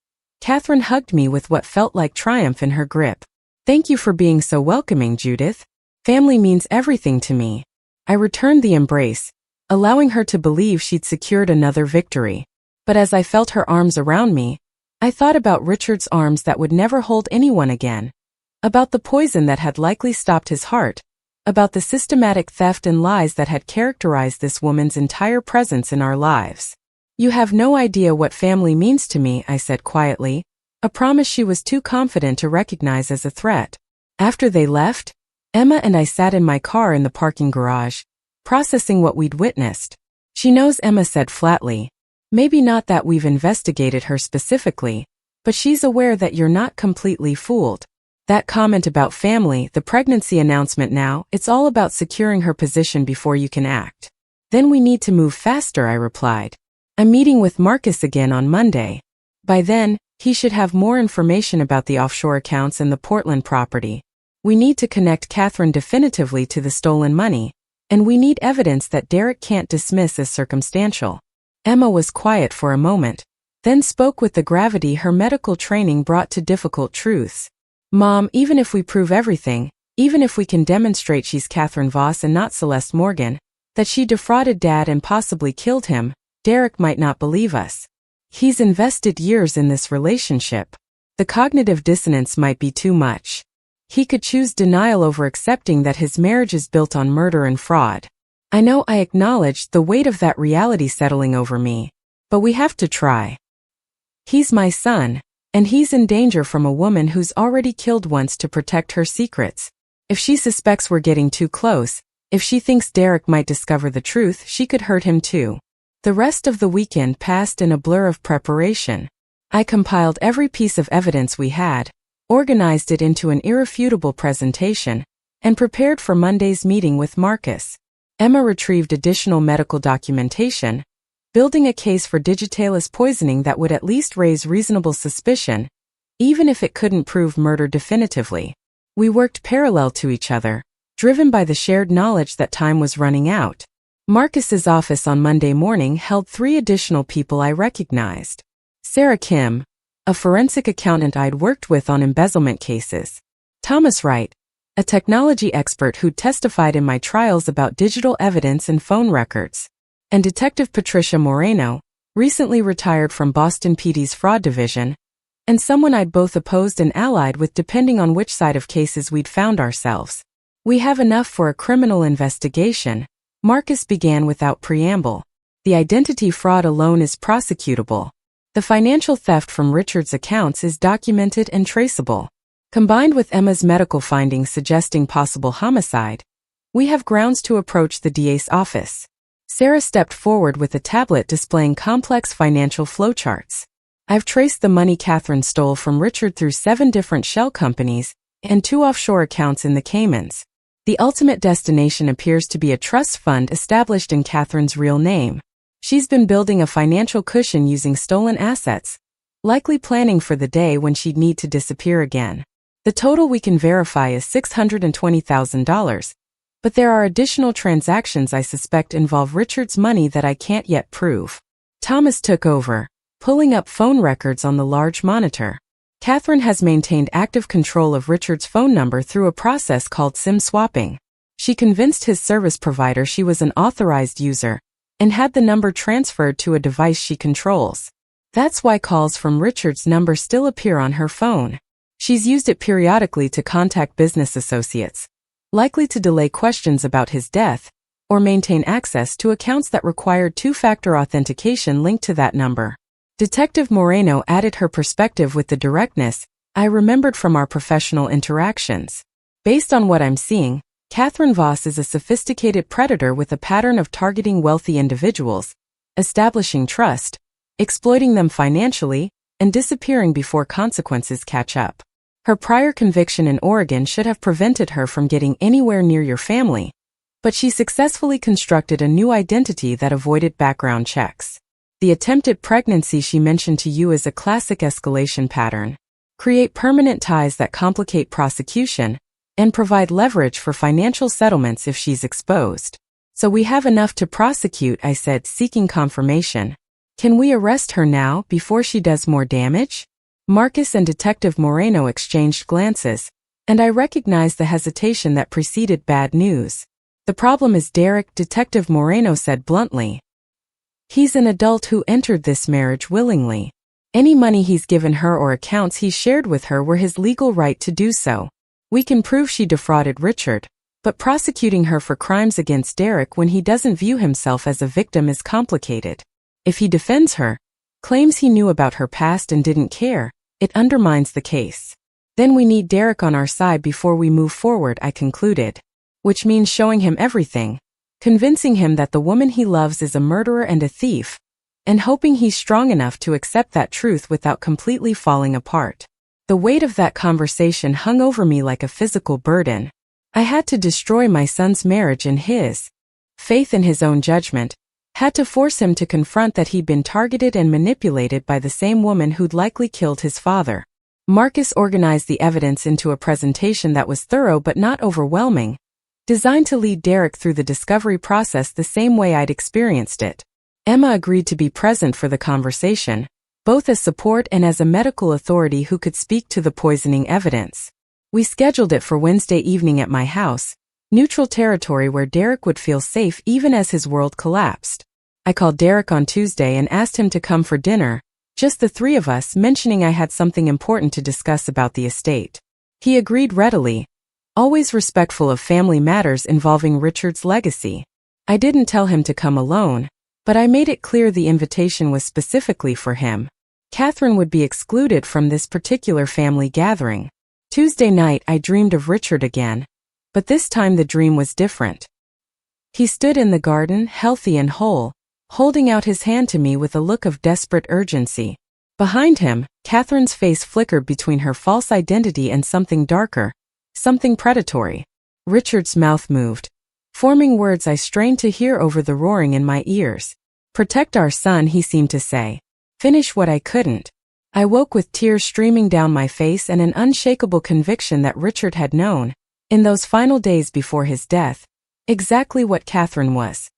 Catherine hugged me with what felt like triumph in her grip. Thank you for being so welcoming, Judith. Family means everything to me. I returned the embrace, allowing her to believe she'd secured another victory. But as I felt her arms around me, I thought about Richard's arms that would never hold anyone again, about the poison that had likely stopped his heart, about the systematic theft and lies that had characterized this woman's entire presence in our lives. You have no idea what family means to me, I said quietly, a promise she was too confident to recognize as a threat. After they left, Emma and I sat in my car in the parking garage, processing what we'd witnessed. She knows, Emma said flatly. Maybe not that we've investigated her specifically, but she's aware that you're not completely fooled. That comment about family, the pregnancy announcement now, it's all about securing her position before you can act. Then we need to move faster, I replied. I'm meeting with Marcus again on Monday. By then, he should have more information about the offshore accounts and the Portland property. We need to connect Catherine definitively to the stolen money, and we need evidence that Derek can't dismiss as circumstantial. Emma was quiet for a moment, then spoke with the gravity her medical training brought to difficult truths. Mom, even if we prove everything, even if we can demonstrate she's Catherine Voss and not Celeste Morgan, that she defrauded Dad and possibly killed him, Derek might not believe us. He's invested years in this relationship. The cognitive dissonance might be too much. He could choose denial over accepting that his marriage is built on murder and fraud. I know, I acknowledged the weight of that reality settling over me. But we have to try. He's my son, and he's in danger from a woman who's already killed once to protect her secrets. If she suspects we're getting too close, if she thinks Derek might discover the truth, she could hurt him too. The rest of the weekend passed in a blur of preparation. I compiled every piece of evidence we had, organized it into an irrefutable presentation, and prepared for Monday's meeting with Marcus. Emma retrieved additional medical documentation, building a case for digitalis poisoning that would at least raise reasonable suspicion, even if it couldn't prove murder definitively. We worked parallel to each other, driven by the shared knowledge that time was running out. Marcus's office on Monday morning held 3 additional people I recognized. Sarah Kim, a forensic accountant I'd worked with on embezzlement cases. Thomas Wright, a technology expert who'd testified in my trials about digital evidence and phone records. And Detective Patricia Moreno, recently retired from Boston PD's fraud division, and someone I'd both opposed and allied with depending on which side of cases we'd found ourselves. We have enough for a criminal investigation, Marcus began without preamble. The identity fraud alone is prosecutable. The financial theft from Richard's accounts is documented and traceable. Combined with Emma's medical findings suggesting possible homicide, we have grounds to approach the DA's office. Sarah stepped forward with a tablet displaying complex financial flowcharts. I've traced the money Catherine stole from Richard through 7 different shell companies and 2 offshore accounts in the Caymans. The ultimate destination appears to be a trust fund established in Catherine's real name. She's been building a financial cushion using stolen assets, likely planning for the day when she'd need to disappear again. The total we can verify is $620,000, but there are additional transactions I suspect involve Richard's money that I can't yet prove. Thomas took over, pulling up phone records on the large monitor. Catherine has maintained active control of Richard's phone number through a process called SIM swapping. She convinced his service provider she was an authorized user and had the number transferred to a device she controls. That's why calls from Richard's number still appear on her phone. She's used it periodically to contact business associates, likely to delay questions about his death, or maintain access to accounts that required two-factor authentication linked to that number. Detective Moreno added her perspective with the directness I remembered from our professional interactions. Based on what I'm seeing, Catherine Voss is a sophisticated predator with a pattern of targeting wealthy individuals, establishing trust, exploiting them financially, and disappearing before consequences catch up. Her prior conviction in Oregon should have prevented her from getting anywhere near your family, but she successfully constructed a new identity that avoided background checks. The attempted pregnancy she mentioned to you is a classic escalation pattern. Create permanent ties that complicate prosecution and provide leverage for financial settlements if she's exposed. So we have enough to prosecute, I said, seeking confirmation. Can we arrest her now before she does more damage? Marcus and Detective Moreno exchanged glances, and I recognized the hesitation that preceded bad news. The problem is Derek, Detective Moreno said bluntly. He's an adult who entered this marriage willingly. Any money he's given her or accounts he's shared with her were his legal right to do so. We can prove she defrauded Richard, but prosecuting her for crimes against Derek when he doesn't view himself as a victim is complicated. If he defends her, claims he knew about her past and didn't care, it undermines the case. Then we need Derek on our side before we move forward, I concluded. Which means showing him everything, convincing him that the woman he loves is a murderer and a thief, and hoping he's strong enough to accept that truth without completely falling apart. The weight of that conversation hung over me like a physical burden. I had to destroy my son's marriage and his faith in his own judgment, had to force him to confront that he'd been targeted and manipulated by the same woman who'd likely killed his father. Marcus organized the evidence into a presentation that was thorough but not overwhelming, designed to lead Derek through the discovery process the same way I'd experienced it. Emma agreed to be present for the conversation, both as support and as a medical authority who could speak to the poisoning evidence. We scheduled it for Wednesday evening at my house, neutral territory where Derek would feel safe even as his world collapsed. I called Derek on Tuesday and asked him to come for dinner, just the three of us, mentioning I had something important to discuss about the estate. He agreed readily, always respectful of family matters involving Richard's legacy. I didn't tell him to come alone, but I made it clear the invitation was specifically for him. Catherine would be excluded from this particular family gathering. Tuesday night I dreamed of Richard again, but this time the dream was different. He stood in the garden, healthy and whole, holding out his hand to me with a look of desperate urgency. Behind him, Catherine's face flickered between her false identity and something darker, something predatory. Richard's mouth moved, forming words I strained to hear over the roaring in my ears. Protect our son, he seemed to say. Finish what I couldn't. I woke with tears streaming down my face and an unshakable conviction that Richard had known, in those final days before his death, exactly what Catherine was.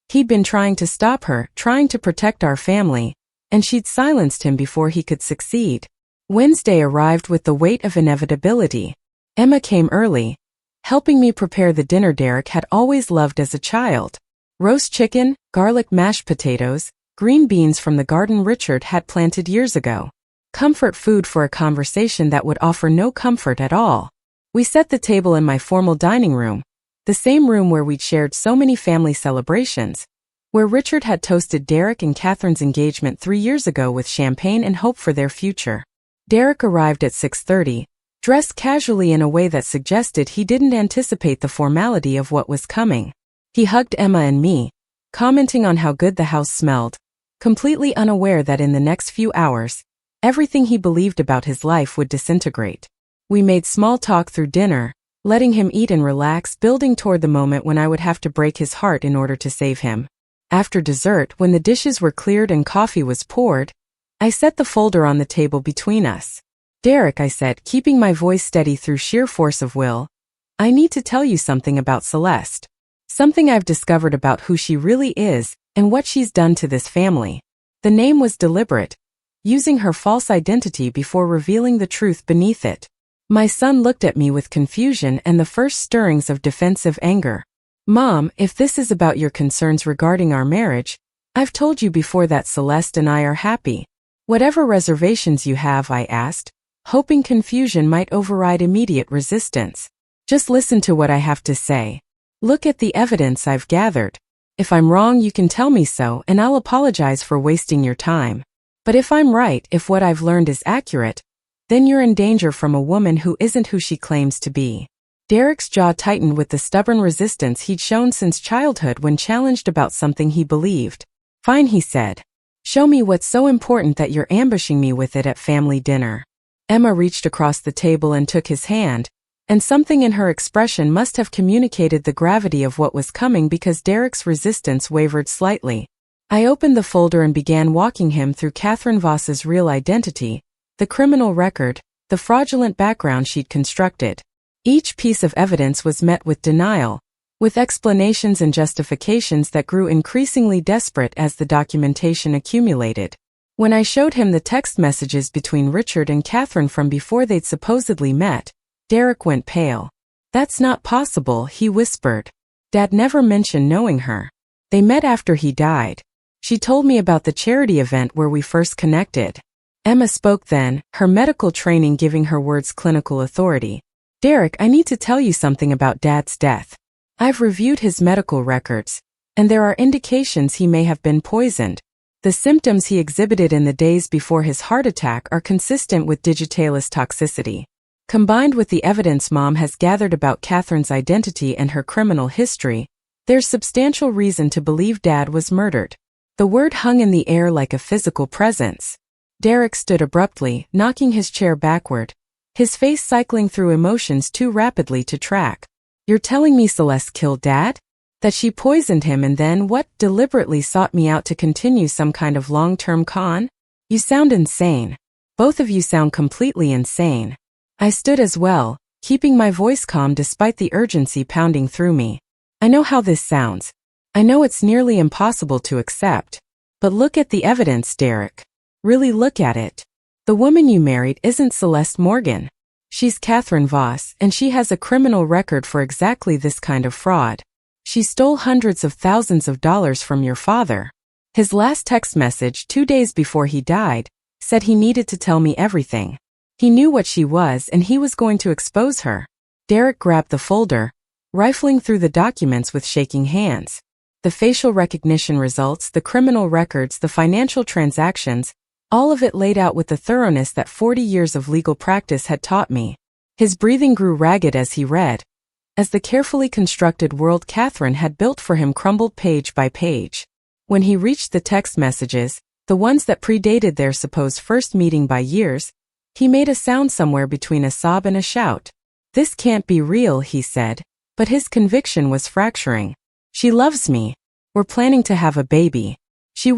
He'd been trying to stop her, trying to protect our family, and she'd silenced him before he could succeed. Wednesday arrived with the weight of inevitability. Emma came early, helping me prepare the dinner Derek had always loved as a child. Roast chicken, garlic mashed potatoes, green beans from the garden Richard had planted years ago. Comfort food for a conversation that would offer no comfort at all. We set the table in my formal dining room, the same room where we'd shared so many family celebrations, where Richard had toasted Derek and Catherine's engagement 3 years ago with champagne and hope for their future. Derek arrived at 6:30, dressed casually in a way that suggested he didn't anticipate the formality of what was coming. He hugged Emma and me, commenting on how good the house smelled, completely unaware that in the next few hours, everything he believed about his life would disintegrate. We made small talk through dinner, letting him eat and relax, building toward the moment when I would have to break his heart in order to save him. After dessert, when the dishes were cleared and coffee was poured, I set the folder on the table between us. Derek, I said, keeping my voice steady through sheer force of will, I need to tell you something about Celeste. Something I've discovered about who she really is and what she's done to this family. The name was deliberate, using her false identity before revealing the truth beneath it. My son looked at me with confusion and the first stirrings of defensive anger. Mom, if this is about your concerns regarding our marriage, I've told you before that Celeste and I are happy. Whatever reservations you have, I asked, hoping confusion might override immediate resistance. Just listen to what I have to say. Look at the evidence I've gathered. If I'm wrong, you can tell me so, and I'll apologize for wasting your time. But if I'm right, if what I've learned is accurate, then you're in danger from a woman who isn't who she claims to be. Derek's jaw tightened with the stubborn resistance he'd shown since childhood when challenged about something he believed. Fine, he said. Show me what's so important that you're ambushing me with it at family dinner. Emma reached across the table and took his hand, and something in her expression must have communicated the gravity of what was coming because Derek's resistance wavered slightly. I opened the folder and began walking him through Catherine Voss's real identity, the criminal record, the fraudulent background she'd constructed. Each piece of evidence was met with denial, with explanations and justifications that grew increasingly desperate as the documentation accumulated. When I showed him the text messages between Richard and Catherine from before they'd supposedly met, Derek went pale. That's not possible, he whispered. Dad never mentioned knowing her. They met after he died. She told me about the charity event where we first connected. Emma spoke then, her medical training giving her words clinical authority. Derek, I need to tell you something about Dad's death. I've reviewed his medical records, and there are indications he may have been poisoned. The symptoms he exhibited in the days before his heart attack are consistent with digitalis toxicity. Combined with the evidence Mom has gathered about Catherine's identity and her criminal history, there's substantial reason to believe Dad was murdered. The word hung in the air like a physical presence. Derek stood abruptly, knocking his chair backward, his face cycling through emotions too rapidly to track. You're telling me Celeste killed Dad? That she poisoned him and then, what, deliberately sought me out to continue some kind of long-term con? You sound insane. Both of you sound completely insane. I stood as well, keeping my voice calm despite the urgency pounding through me. I know how this sounds. I know it's nearly impossible to accept. But look at the evidence, Derek. Really look at it. The woman you married isn't Celeste Morgan. She's Catherine Voss, and she has a criminal record for exactly this kind of fraud. She stole hundreds of thousands of dollars from your father. His last text message 2 days before he died said he needed to tell me everything. He knew what she was and he was going to expose her. Derek grabbed the folder, rifling through the documents with shaking hands. The facial recognition results, the criminal records, the financial transactions, all of it laid out with the thoroughness that 40 years of legal practice had taught me. His breathing grew ragged as he read, as the carefully constructed world Catherine had built for him crumbled page by page. When he reached the text messages, the ones that predated their supposed first meeting by years, he made a sound somewhere between a sob and a shout. This can't be real, he said, but his conviction was fracturing. She loves me. We're planning to have a baby. She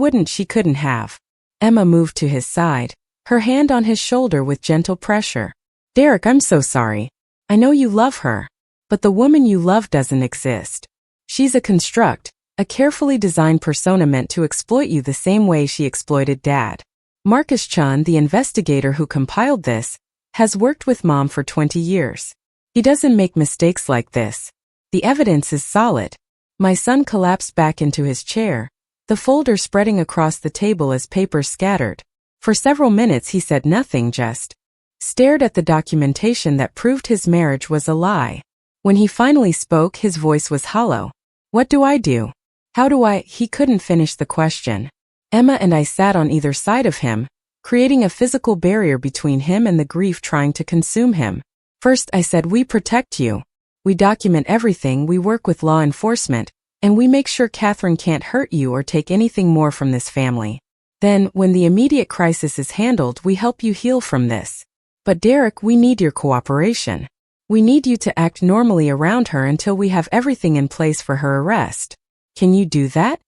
couldn't have. Emma moved to his side, her hand on his shoulder with gentle pressure. Derek, I'm so sorry. I know you love her. But the woman you love doesn't exist. She's a construct, a carefully designed persona meant to exploit you the same way she exploited Dad. Marcus Chun, the investigator who compiled this, has worked with Mom for 20 years. He doesn't make mistakes like this. The evidence is solid. My son collapsed back into his chair, the folder spreading across the table as papers scattered. For several minutes he said nothing, just stared at the documentation that proved his marriage was a lie. When he finally spoke, his voice was hollow. What do I do? How do I? He couldn't finish the question. Emma and I sat on either side of him, creating a physical barrier between him and the grief trying to consume him. First, I said, we protect you. We document everything, we work with law enforcement, and we make sure Catherine can't hurt you or take anything more from this family. Then, when the immediate crisis is handled, we help you heal from this. But Derek, we need your cooperation. We need you to act normally around her until we have everything in place for her arrest. Can you do that?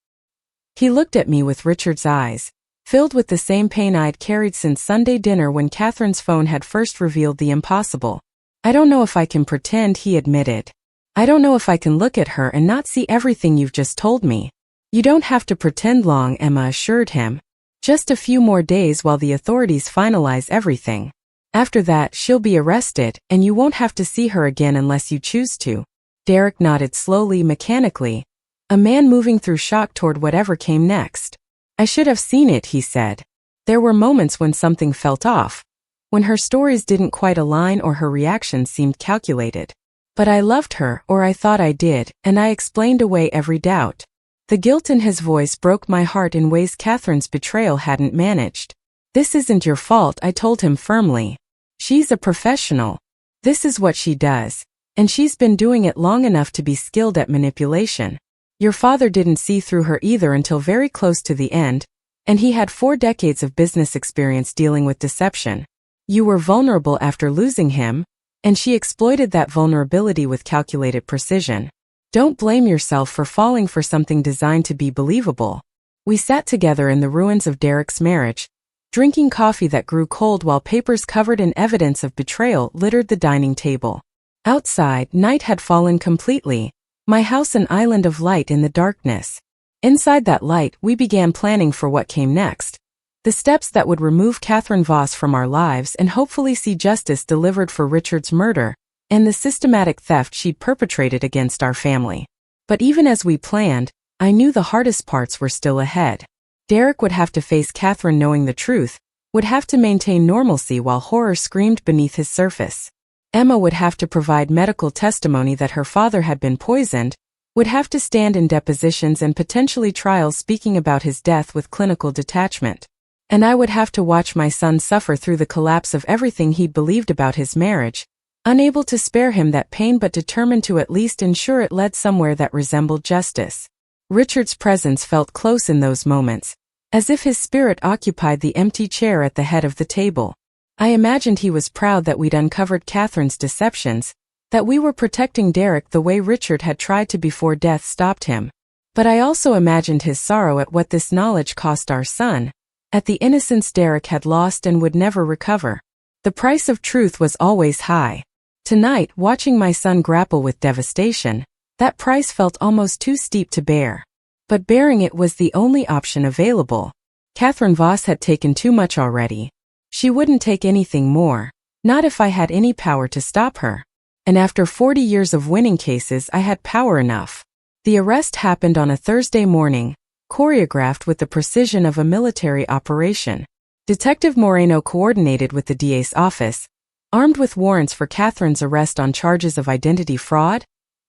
He looked at me with Richard's eyes, filled with the same pain I'd carried since Sunday dinner when Catherine's phone had first revealed the impossible. I don't know if I can pretend, he admitted. I don't know if I can look at her and not see everything you've just told me. You don't have to pretend long, Emma assured him. Just a few more days while the authorities finalize everything. After that, she'll be arrested, and you won't have to see her again unless you choose to. Derek nodded slowly, mechanically, a man moving through shock toward whatever came next. I should have seen it, he said. There were moments when something felt off, when her stories didn't quite align or her reactions seemed calculated. But I loved her, or I thought I did, and I explained away every doubt. The guilt in his voice broke my heart in ways Catherine's betrayal hadn't managed. "This isn't your fault," I told him firmly. "She's a professional. This is what she does, and she's been doing it long enough to be skilled at manipulation. Your father didn't see through her either until very close to the end, and he had 4 decades of business experience dealing with deception. You were vulnerable after losing him, and she exploited that vulnerability with calculated precision. Don't blame yourself for falling for something designed to be believable." We sat together in the ruins of Derek's marriage, drinking coffee that grew cold while papers covered in evidence of betrayal littered the dining table. Outside, night had fallen completely, my house an island of light in the darkness. Inside that light, we began planning for what came next. The steps that would remove Catherine Voss from our lives and hopefully see justice delivered for Richard's murder and the systematic theft she'd perpetrated against our family. But even as we planned, I knew the hardest parts were still ahead. Derek would have to face Catherine knowing the truth, would have to maintain normalcy while horror screamed beneath his surface. Emma would have to provide medical testimony that her father had been poisoned, would have to stand in depositions and potentially trials speaking about his death with clinical detachment. And I would have to watch my son suffer through the collapse of everything he'd believed about his marriage, unable to spare him that pain but determined to at least ensure it led somewhere that resembled justice. Richard's presence felt close in those moments, as if his spirit occupied the empty chair at the head of the table. I imagined he was proud that we'd uncovered Catherine's deceptions, that we were protecting Derek the way Richard had tried to before death stopped him. But I also imagined his sorrow at what this knowledge cost our son, at the innocence Derek had lost and would never recover. The price of truth was always high. Tonight, watching my son grapple with devastation, that price felt almost too steep to bear. But bearing it was the only option available. Catherine Voss had taken too much already. She wouldn't take anything more, not if I had any power to stop her. And after 40 years of winning cases, I had power enough. The arrest happened on a Thursday morning, choreographed with the precision of a military operation. Detective Moreno coordinated with the DA's office, armed with warrants for Catherine's arrest on charges of identity fraud,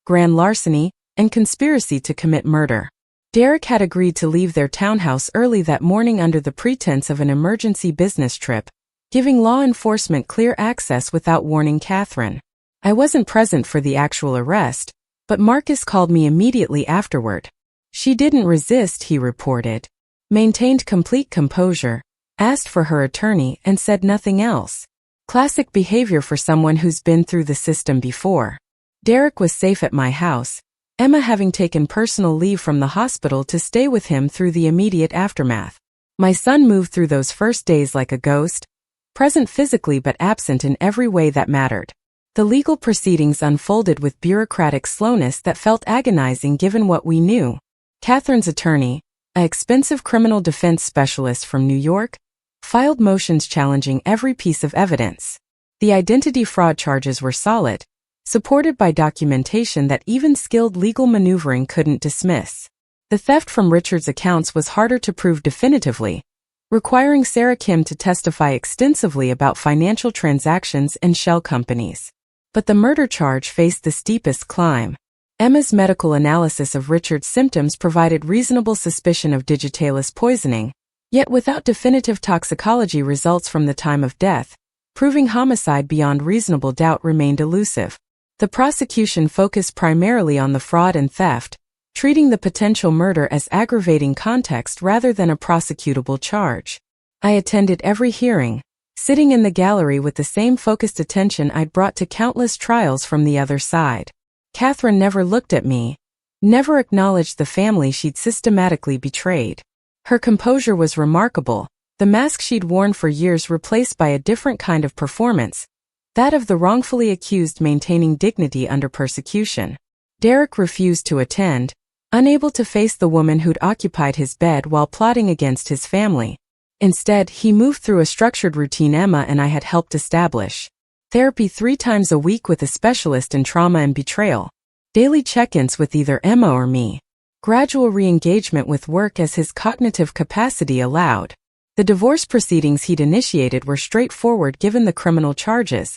grand larceny, and conspiracy to commit murder. Derek had agreed to leave their townhouse early that morning under the pretense of an emergency business trip, giving law enforcement clear access without warning Catherine. I wasn't present for the actual arrest, but Marcus called me immediately afterward. She didn't resist, he reported, maintained complete composure, asked for her attorney, and said nothing else. Classic behavior for someone who's been through the system before. Derek was safe at my house, Emma having taken personal leave from the hospital to stay with him through the immediate aftermath. My son moved through those first days like a ghost, present physically but absent in every way that mattered. The legal proceedings unfolded with bureaucratic slowness that felt agonizing given what we knew. Catherine's attorney, an expensive criminal defense specialist from New York, filed motions challenging every piece of evidence. The identity fraud charges were solid, supported by documentation that even skilled legal maneuvering couldn't dismiss. The theft from Richard's accounts was harder to prove definitively, requiring Sarah Kim to testify extensively about financial transactions and shell companies. But the murder charge faced the steepest climb. Emma's medical analysis of Richard's symptoms provided reasonable suspicion of digitalis poisoning, yet without definitive toxicology results from the time of death, proving homicide beyond reasonable doubt remained elusive. The prosecution focused primarily on the fraud and theft, treating the potential murder as aggravating context rather than a prosecutable charge. I attended every hearing, sitting in the gallery with the same focused attention I'd brought to countless trials from the other side. Catherine never looked at me, never acknowledged the family she'd systematically betrayed. Her composure was remarkable, the mask she'd worn for years replaced by a different kind of performance, that of the wrongfully accused maintaining dignity under persecution. Derek refused to attend, unable to face the woman who'd occupied his bed while plotting against his family. Instead, he moved through a structured routine Emma and I had helped establish. Therapy 3 times a week with a specialist in trauma and betrayal. Daily check-ins with either Emma or me. Gradual re-engagement with work as his cognitive capacity allowed. The divorce proceedings he'd initiated were straightforward given the criminal charges,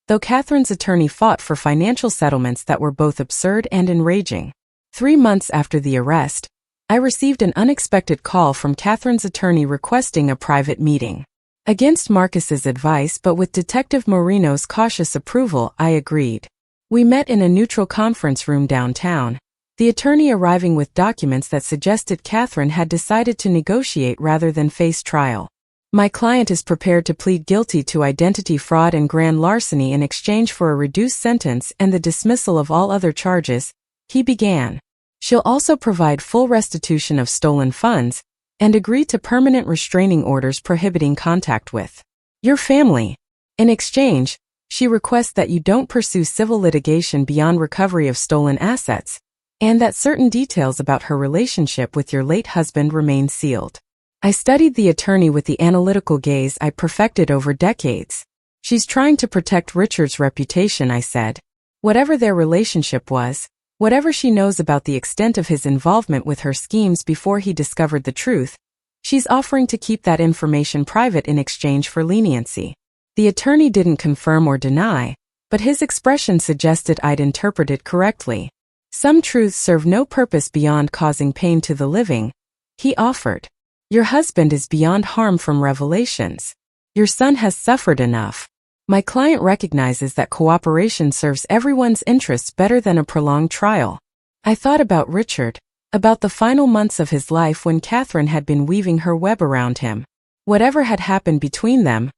though Catherine's attorney fought for financial settlements that were both absurd and enraging. 3 months after the arrest, I received an unexpected call from Catherine's attorney requesting a private meeting. Against Marcus's advice but with Detective Moreno's cautious approval, I agreed. We met in a neutral conference room downtown, the attorney arriving with documents that suggested Catherine had decided to negotiate rather than face trial. My client is prepared to plead guilty to identity fraud and grand larceny in exchange for a reduced sentence and the dismissal of all other charges, he began. She'll also provide full restitution of stolen funds and agree to permanent restraining orders prohibiting contact with your family. In exchange, she requests that you don't pursue civil litigation beyond recovery of stolen assets, and that certain details about her relationship with your late husband remain sealed. I studied the attorney with the analytical gaze I perfected over decades. She's trying to protect Richard's reputation, I said. Whatever their relationship was, whatever she knows about the extent of his involvement with her schemes before he discovered the truth, she's offering to keep that information private in exchange for leniency. The attorney didn't confirm or deny, but his expression suggested I'd interpreted correctly. Some truths serve no purpose beyond causing pain to the living, he offered. Your husband is beyond harm from revelations. Your son has suffered enough. My client recognizes that cooperation serves everyone's interests better than a prolonged trial. I thought about Richard, about the final months of his life when Catherine had been weaving her web around him. Whatever had happened between them,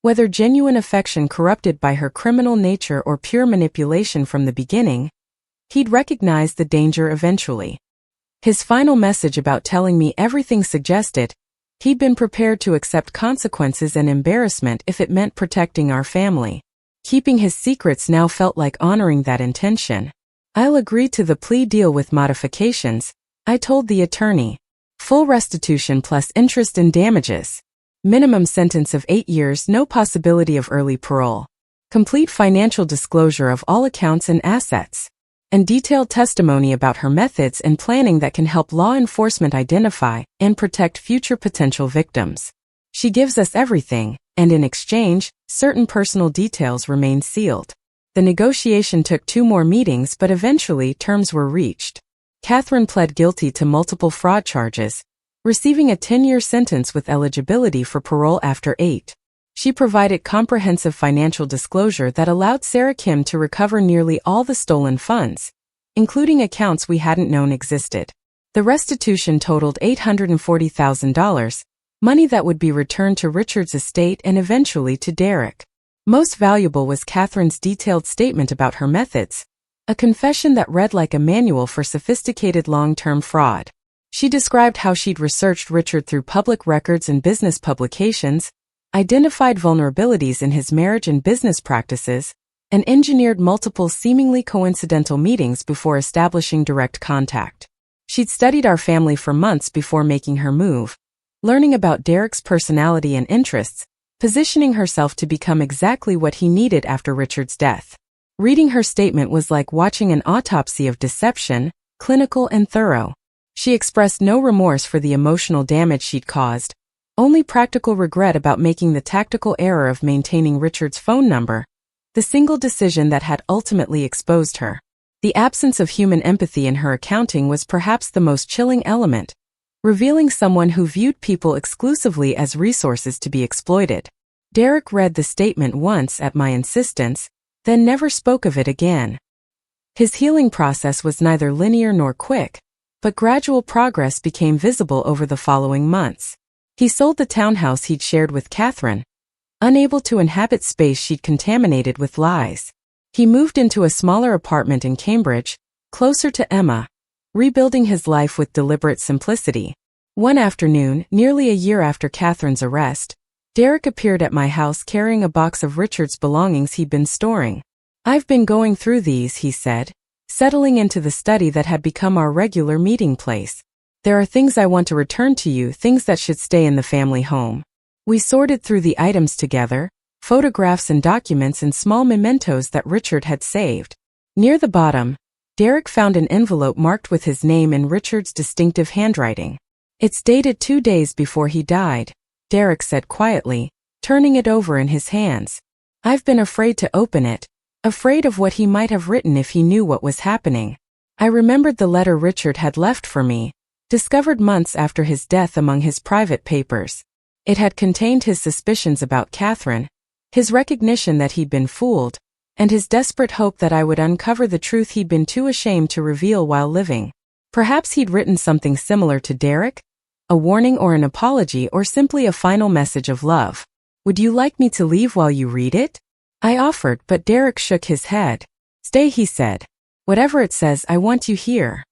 whether genuine affection corrupted by her criminal nature or pure manipulation from the beginning, he'd recognize the danger eventually. His final message about telling me everything suggested he'd been prepared to accept consequences and embarrassment if it meant protecting our family. Keeping his secrets now felt like honoring that intention. I'll agree to the plea deal with modifications, I told the attorney. Full restitution plus interest and damages. Minimum sentence of 8 years, no possibility of early parole. Complete financial disclosure of all accounts and assets. And detailed testimony about her methods and planning that can help law enforcement identify and protect future potential victims. She gives us everything, and in exchange, certain personal details remain sealed. The negotiation took 2 more meetings, but eventually terms were reached. Catherine pled guilty to multiple fraud charges, receiving a 10-year sentence with eligibility for parole after 8. She provided comprehensive financial disclosure that allowed Sarah Kim to recover nearly all the stolen funds, including accounts we hadn't known existed. The restitution totaled $840,000, money that would be returned to Richard's estate and eventually to Derek. Most valuable was Catherine's detailed statement about her methods, a confession that read like a manual for sophisticated long-term fraud. She described how she'd researched Richard through public records and business publications, identified vulnerabilities in his marriage and business practices, and engineered multiple seemingly coincidental meetings before establishing direct contact. She'd studied our family for months before making her move, learning about Derek's personality and interests, positioning herself to become exactly what he needed after Richard's death. Reading her statement was like watching an autopsy of deception, clinical and thorough. She expressed no remorse for the emotional damage she'd caused, only practical regret about making the tactical error of maintaining Richard's phone number, the single decision that had ultimately exposed her. The absence of human empathy in her accounting was perhaps the most chilling element, revealing someone who viewed people exclusively as resources to be exploited. Derek read the statement once at my insistence, then never spoke of it again. His healing process was neither linear nor quick, but gradual progress became visible over the following months. He sold the townhouse he'd shared with Catherine, unable to inhabit space she'd contaminated with lies. He moved into a smaller apartment in Cambridge, closer to Emma, rebuilding his life with deliberate simplicity. One afternoon, nearly a year after Catherine's arrest, Derek appeared at my house carrying a box of Richard's belongings he'd been storing. "I've been going through these," he said, settling into the study that had become our regular meeting place. "There are things I want to return to you, things that should stay in the family home." We sorted through the items together, photographs and documents and small mementos that Richard had saved. Near the bottom, Derek found an envelope marked with his name in Richard's distinctive handwriting. "It's dated 2 days before he died. Derek said quietly, turning it over in his hands. I've been afraid to open it, afraid of what he might have written if he knew what was happening. I remembered the letter Richard had left for me, discovered months after his death among his private papers. It had contained his suspicions about Catherine, his recognition that he'd been fooled, and his desperate hope that I would uncover the truth he'd been too ashamed to reveal while living. Perhaps he'd written something similar to Derek? A warning or an apology or simply a final message of love. Would you like me to leave while you read it? I offered, but Derek shook his head. Stay, he said. Whatever it says, I want you here.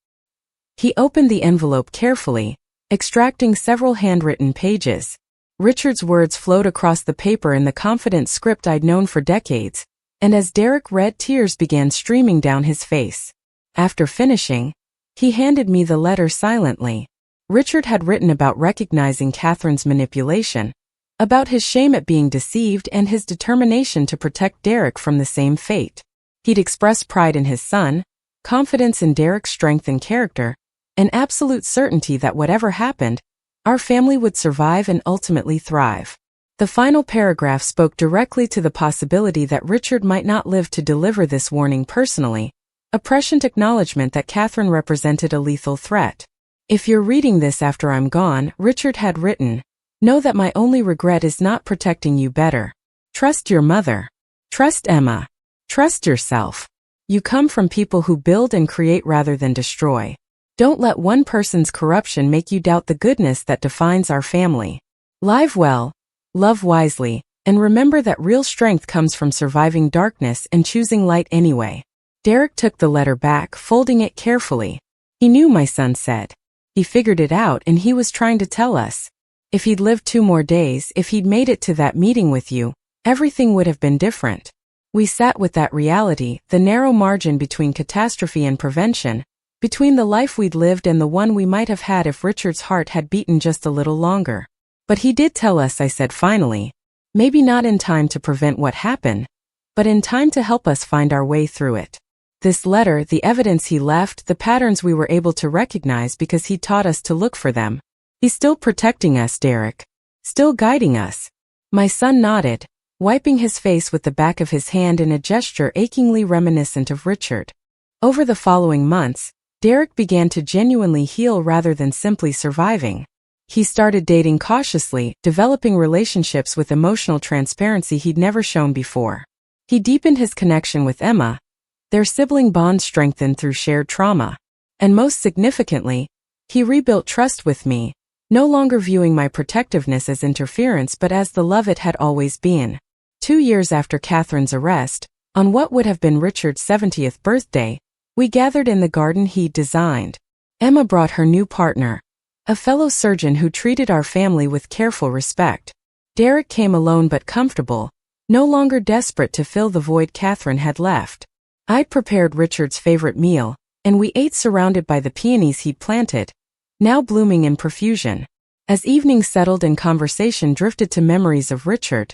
He opened the envelope carefully, extracting several handwritten pages. Richard's words flowed across the paper in the confident script I'd known for decades, and as Derek read, tears began streaming down his face. After finishing, he handed me the letter silently. Richard had written about recognizing Catherine's manipulation, about his shame at being deceived and his determination to protect Derek from the same fate. He'd expressed pride in his son, confidence in Derek's strength and character, an absolute certainty that whatever happened, our family would survive and ultimately thrive. The final paragraph spoke directly to the possibility that Richard might not live to deliver this warning personally, a prescient acknowledgement that Catherine represented a lethal threat. If you're reading this after I'm gone, Richard had written, know that my only regret is not protecting you better. Trust your mother. Trust Emma. Trust yourself. You come from people who build and create rather than destroy. Don't let one person's corruption make you doubt the goodness that defines our family. Live well, love wisely, and remember that real strength comes from surviving darkness and choosing light anyway. Derek took the letter back, folding it carefully. He knew, my son said. He figured it out and he was trying to tell us. If he'd lived 2 more days, if he'd made it to that meeting with you, everything would have been different. We sat with that reality, the narrow margin between catastrophe and prevention, between the life we'd lived and the one we might have had if Richard's heart had beaten just a little longer. But he did tell us, I said finally. Maybe not in time to prevent what happened, but in time to help us find our way through it. This letter, the evidence he left, the patterns we were able to recognize because he taught us to look for them. He's still protecting us, Derek. Still guiding us. My son nodded, wiping his face with the back of his hand in a gesture achingly reminiscent of Richard. Over the following months, Derek began to genuinely heal rather than simply surviving. He started dating cautiously, developing relationships with emotional transparency he'd never shown before. He deepened his connection with Emma. Their sibling bond strengthened through shared trauma. And most significantly, he rebuilt trust with me, no longer viewing my protectiveness as interference but as the love it had always been. 2 years after Catherine's arrest, on what would have been Richard's 70th birthday, we gathered in the garden he'd designed. Emma brought her new partner, a fellow surgeon who treated our family with careful respect. Derek came alone but comfortable, no longer desperate to fill the void Catherine had left. I'd prepared Richard's favorite meal, and we ate surrounded by the peonies he'd planted, now blooming in profusion. As evening settled and conversation drifted to memories of Richard,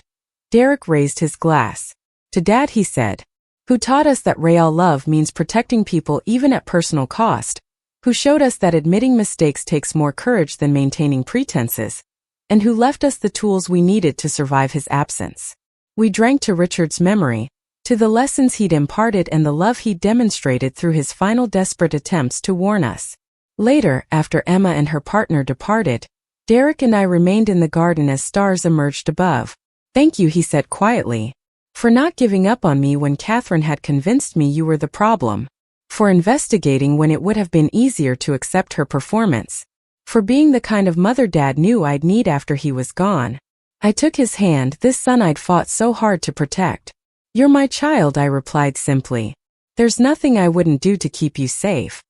Derek raised his glass. To Dad, he said, who taught us that real love means protecting people even at personal cost, who showed us that admitting mistakes takes more courage than maintaining pretenses, and who left us the tools we needed to survive his absence. We drank to Richard's memory, to the lessons he'd imparted and the love he'd demonstrated through his final desperate attempts to warn us. Later, after Emma and her partner departed, Derek and I remained in the garden as stars emerged above. Thank you, he said quietly, for not giving up on me when Catherine had convinced me you were the problem, for investigating when it would have been easier to accept her performance, for being the kind of mother Dad knew I'd need after he was gone. I took his hand, this son I'd fought so hard to protect. You're my child, I replied simply. There's nothing I wouldn't do to keep you safe.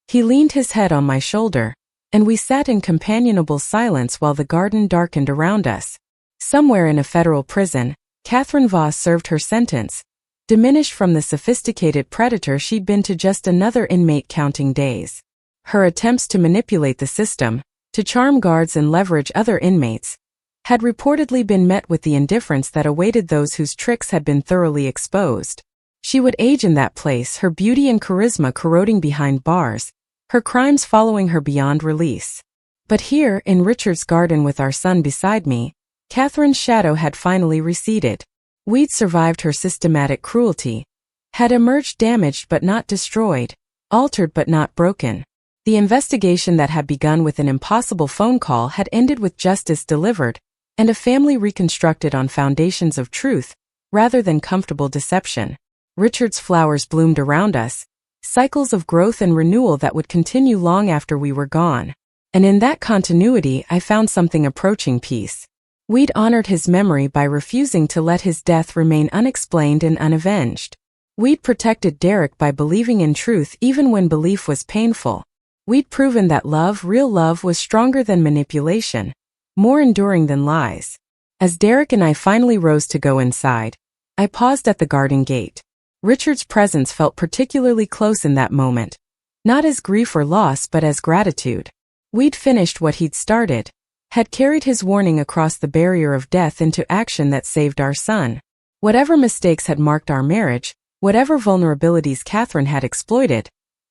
He leaned his head on my shoulder, and we sat in companionable silence while the garden darkened around us. Somewhere in a federal prison, Catherine Voss served her sentence, diminished from the sophisticated predator she'd been to just another inmate counting days. Her attempts to manipulate the system, to charm guards and leverage other inmates, had reportedly been met with the indifference that awaited those whose tricks had been thoroughly exposed. She would age in that place, her beauty and charisma corroding behind bars, her crimes following her beyond release. But here, in Richard's garden with our son beside me, Catherine's shadow had finally receded. We'd survived her systematic cruelty, had emerged damaged but not destroyed, altered but not broken. The investigation that had begun with an impossible phone call had ended with justice delivered, and a family reconstructed on foundations of truth, rather than comfortable deception. Richard's flowers bloomed around us, cycles of growth and renewal that would continue long after we were gone. And in that continuity I found something approaching peace. We'd honored his memory by refusing to let his death remain unexplained and unavenged. We'd protected Derek by believing in truth even when belief was painful. We'd proven that love, real love, was stronger than manipulation, more enduring than lies. As Derek and I finally rose to go inside, I paused at the garden gate. Richard's presence felt particularly close in that moment, not as grief or loss but as gratitude. We'd finished what he'd started, had carried his warning across the barrier of death into action that saved our son. Whatever mistakes had marked our marriage, whatever vulnerabilities Catherine had exploited,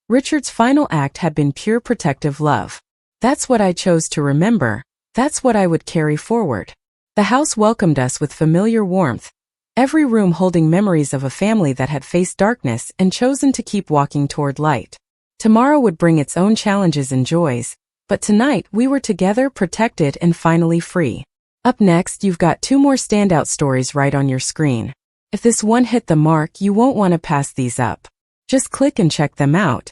Richard's final act had been pure protective love. That's what I chose to remember, that's what I would carry forward. The house welcomed us with familiar warmth, every room holding memories of a family that had faced darkness and chosen to keep walking toward light. Tomorrow would bring its own challenges and joys, but tonight we were together, protected, and finally free. Up next, you've got 2 more standout stories right on your screen. If this one hit the mark, you won't want to pass these up. Just click and check them out.